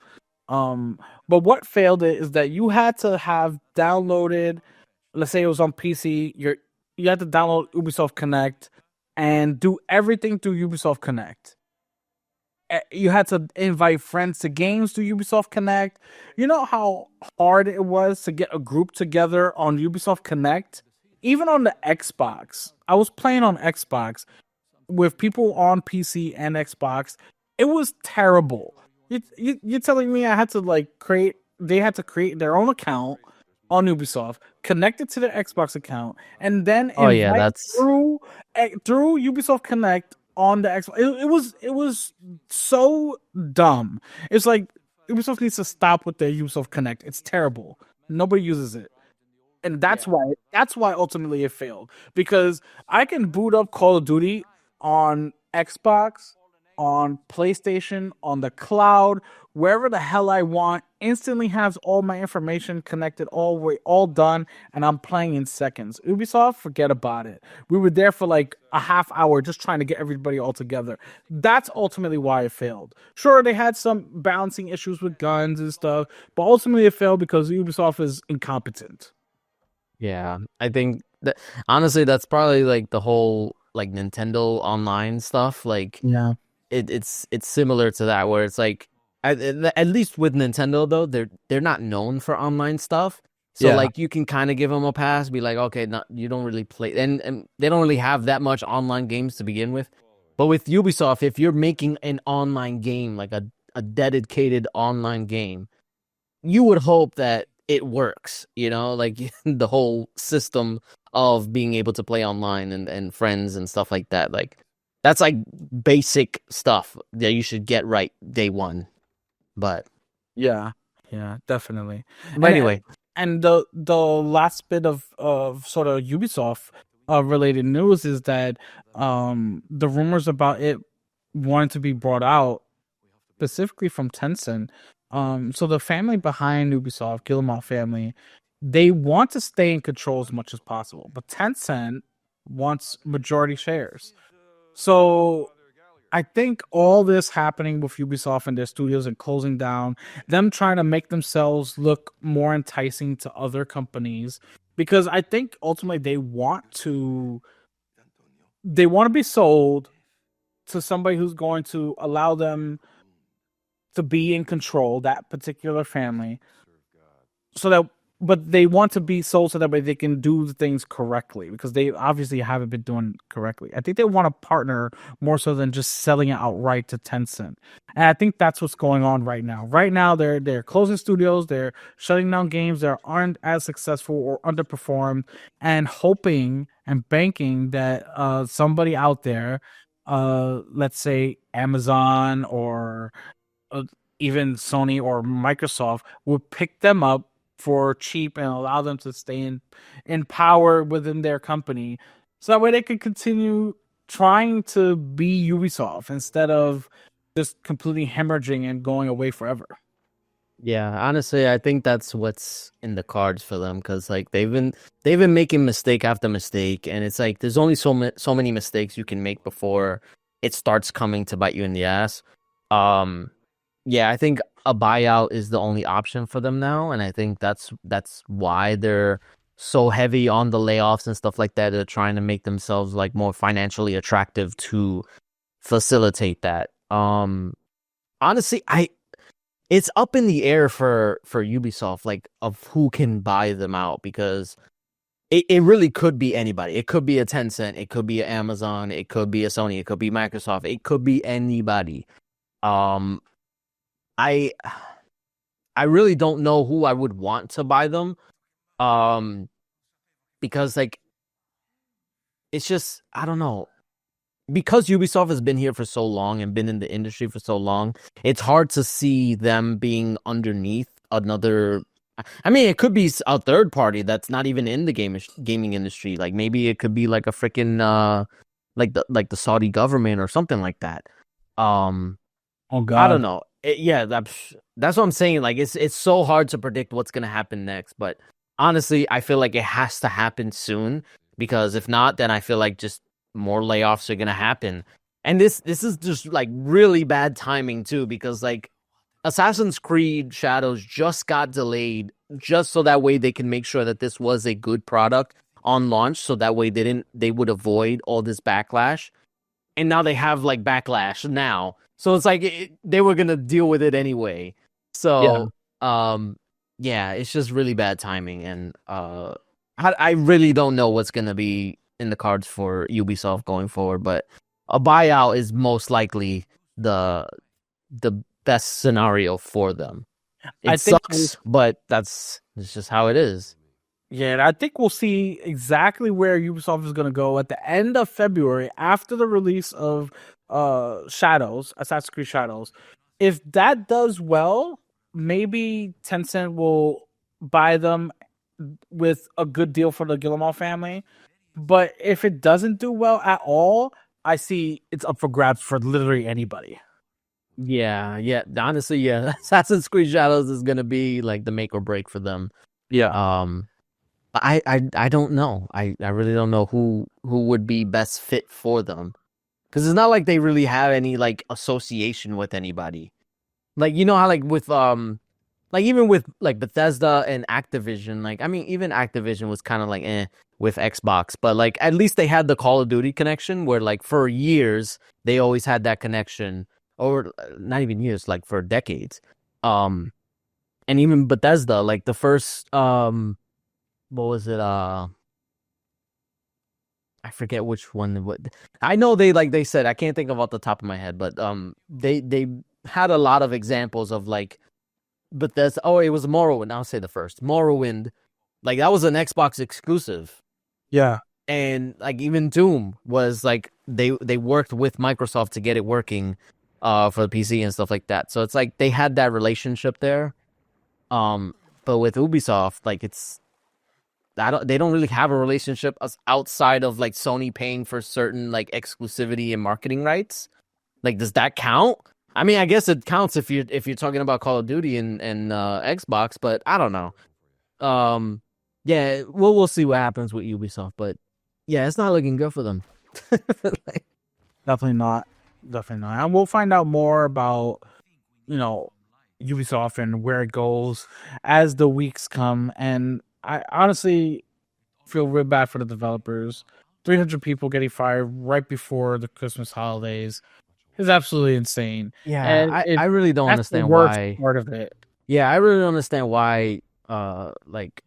But what failed it is that you had to have downloaded, let's say it was on PC, you had to download Ubisoft Connect and do everything through Ubisoft Connect. You had to invite friends to games through Ubisoft Connect. You know how hard it was to get a group together on Ubisoft Connect? Even on the Xbox. I was playing on Xbox with people on PC and Xbox. It was terrible. You're telling me I had to they had to create their own account on Ubisoft, connect it to their Xbox account, and then
Oh yeah,
invite
that's
through Ubisoft Connect on the Xbox. It was so dumb. It's like Ubisoft needs to stop with their Ubisoft Connect. It's terrible. Nobody uses it, and
yeah.
that's why ultimately it failed, because I can boot up Call of Duty on Xbox, on PlayStation, on the cloud, wherever the hell I want. Instantly has all my information connected, all done, and I'm playing in seconds. Ubisoft, forget about it. We were there for like a half hour just trying to get everybody all together. That's ultimately why it failed. Sure, they had some balancing issues with guns and stuff, but ultimately it failed because Ubisoft is incompetent.
Yeah. I think that honestly, that's probably like the whole like Nintendo online stuff. Like
Yeah.
it's similar to that where it's like at least with Nintendo though they're not known for online stuff. So
Yeah.
like you can kind of give them a pass, be like, okay, not you don't really play, and they don't really have that much online games to begin with. But with Ubisoft, if you're making an online game like a dedicated online game, you would hope that it works, like the whole system of being able to play online and friends and stuff like that. Like that's like basic stuff that you should get right day one. But
Yeah, yeah, definitely.
but
And
anyway,
the last bit of sort of Ubisoft related news is that the rumors about it wanting to be brought out specifically from Tencent. So the family behind Ubisoft, Guillemot family, they want to stay in control as much as possible, but Tencent wants majority shares. So I think all this happening with Ubisoft and their studios and closing down, them trying to make themselves look more enticing to other companies, because I think ultimately they want to be sold to somebody who's going to allow them to be in control, that particular family, so that but they want to be sold so that way they can do the things correctly, because they obviously haven't been doing correctly. I think they want to partner more so than just selling it outright to Tencent. And I think that's what's going on right now. Right now they're closing studios, they're shutting down games that aren't as successful or underperformed, and hoping and banking that somebody out there, let's say Amazon or uh, even Sony or Microsoft, would pick them up for cheap and allow them to stay in power within their company, so that way they can continue trying to be Ubisoft instead of just completely hemorrhaging and going away forever.
Yeah, honestly, I think that's what's in the cards for them because like they've been making mistake after mistake, and it's like there's only so many mistakes you can make before it starts coming to bite you in the ass. Um, yeah, I think a buyout is the only option for them now, and I think that's why they're so heavy on the layoffs and stuff like that. They're trying to make themselves like more financially attractive to facilitate that. Honestly, it's up in the air for Ubisoft, like of who can buy them out because it really could be anybody. It could be a Tencent, it could be an Amazon, it could be a Sony, it could be Microsoft, it could be anybody. Um, I I really don't know who I would want to buy them. Um, because like it's just I don't know. Because Ubisoft has been here for so long and been in the industry for so long, it's hard to see them being underneath another. I mean, it could be a third party that's not even in the gaming industry. Like maybe it could be like a freaking like the Saudi government or something like that. Um,
Oh
I don't
God.
know. Yeah, that's what I'm saying. Like it's so hard to predict what's gonna happen next. But honestly, I feel like it has to happen soon because if not, then I feel like just more layoffs are gonna happen. And this is just like really bad timing too because like Assassin's Creed Shadows just got delayed just so that way they can make sure that this was a good product on launch so that way they would avoid all this backlash. And now they have like backlash now. So it's like they were going to deal with it anyway.
Yeah.
So yeah, it's just really bad timing and I really don't know what's going to be in the cards for Ubisoft going forward, but a buyout is most likely the best scenario for them.
I
It
think
sucks, but it's just how it is.
Yeah, and I think we'll see exactly where Ubisoft is going to go at the end of February after the release of Shadows, Assassin's Creed Shadows. If that does well, maybe Tencent will buy them with a good deal for the Guillemot family. But if it doesn't do well at all, I see it's up for grabs for literally anybody.
Yeah. Honestly, yeah. Assassin's Creed Shadows is gonna be like the make or break for them.
Yeah.
But I don't know. I really don't know who would be best fit for them. Because it's not like they really have any like association with anybody. Like you know how like even with like Bethesda and Activision, like I mean even Activision was kind of like with Xbox, but like at least they had the Call of Duty connection where like for years they always had that connection or not even years, like for decades. And even Bethesda, like the first what was it? I forget which one. What I know they said I can't think of off the top of my head, but they had a lot of examples of like Bethesda. Oh, it was Morrowind. I'll say the first Morrowind. Like that was an Xbox exclusive,
Yeah.
and like even Doom was like they worked with Microsoft to get it working, for the PC and stuff like that. So it's like they had that relationship there. But with Ubisoft, like they don't really have a relationship outside of like Sony paying for certain like exclusivity and marketing rights. Like, does that count? I mean, I guess it counts if you're talking about Call of Duty and Xbox, but I don't know. Yeah, we'll see what happens with Ubisoft, but yeah, it's not looking good for them. Like,
Definitely not. definitely not. And we'll find out more about, you know, Ubisoft and where it goes as the weeks come. And I honestly feel real bad for the developers. 300 people getting fired right before the Christmas holidays is absolutely insane.
Yeah,
And
I really don't
that's the
understand
worst
why.
part of it.
Yeah, I really don't understand why like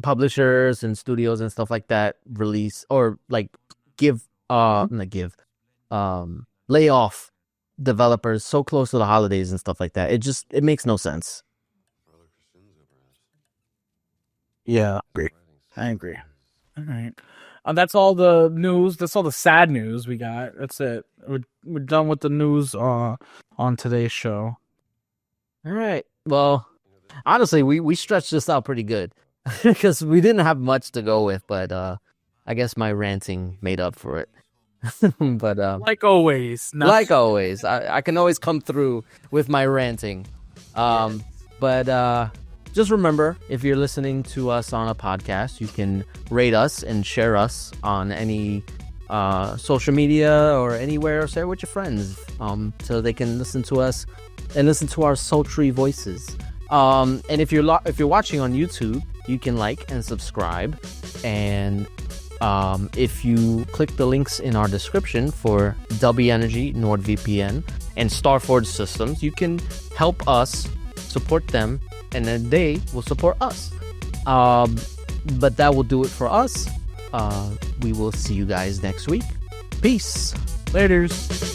publishers and studios and stuff like that release or like give not give lay off developers so close to the holidays and stuff like that. It makes no sense.
Yeah, I agree. All right. That's all the news. That's all the sad news we got. That's it. We're done with the news on today's show.
All right. Well, honestly, we stretched this out pretty good because we didn't have much to go with, but I guess my ranting made up for it. But
Like always.
like always, I can always come through with my ranting. But just remember, if you're listening to us on a podcast, you can rate us and share us on any social media or anywhere, or share with your friends so they can listen to us and listen to our sultry voices. And if you're watching on YouTube, you can like and subscribe. And if you click the links in our description for W Energy, NordVPN, and Starforge Systems, you can help us support them, and then they will support us. But that will do it for us. We will see you guys next week. Peace.
Laters.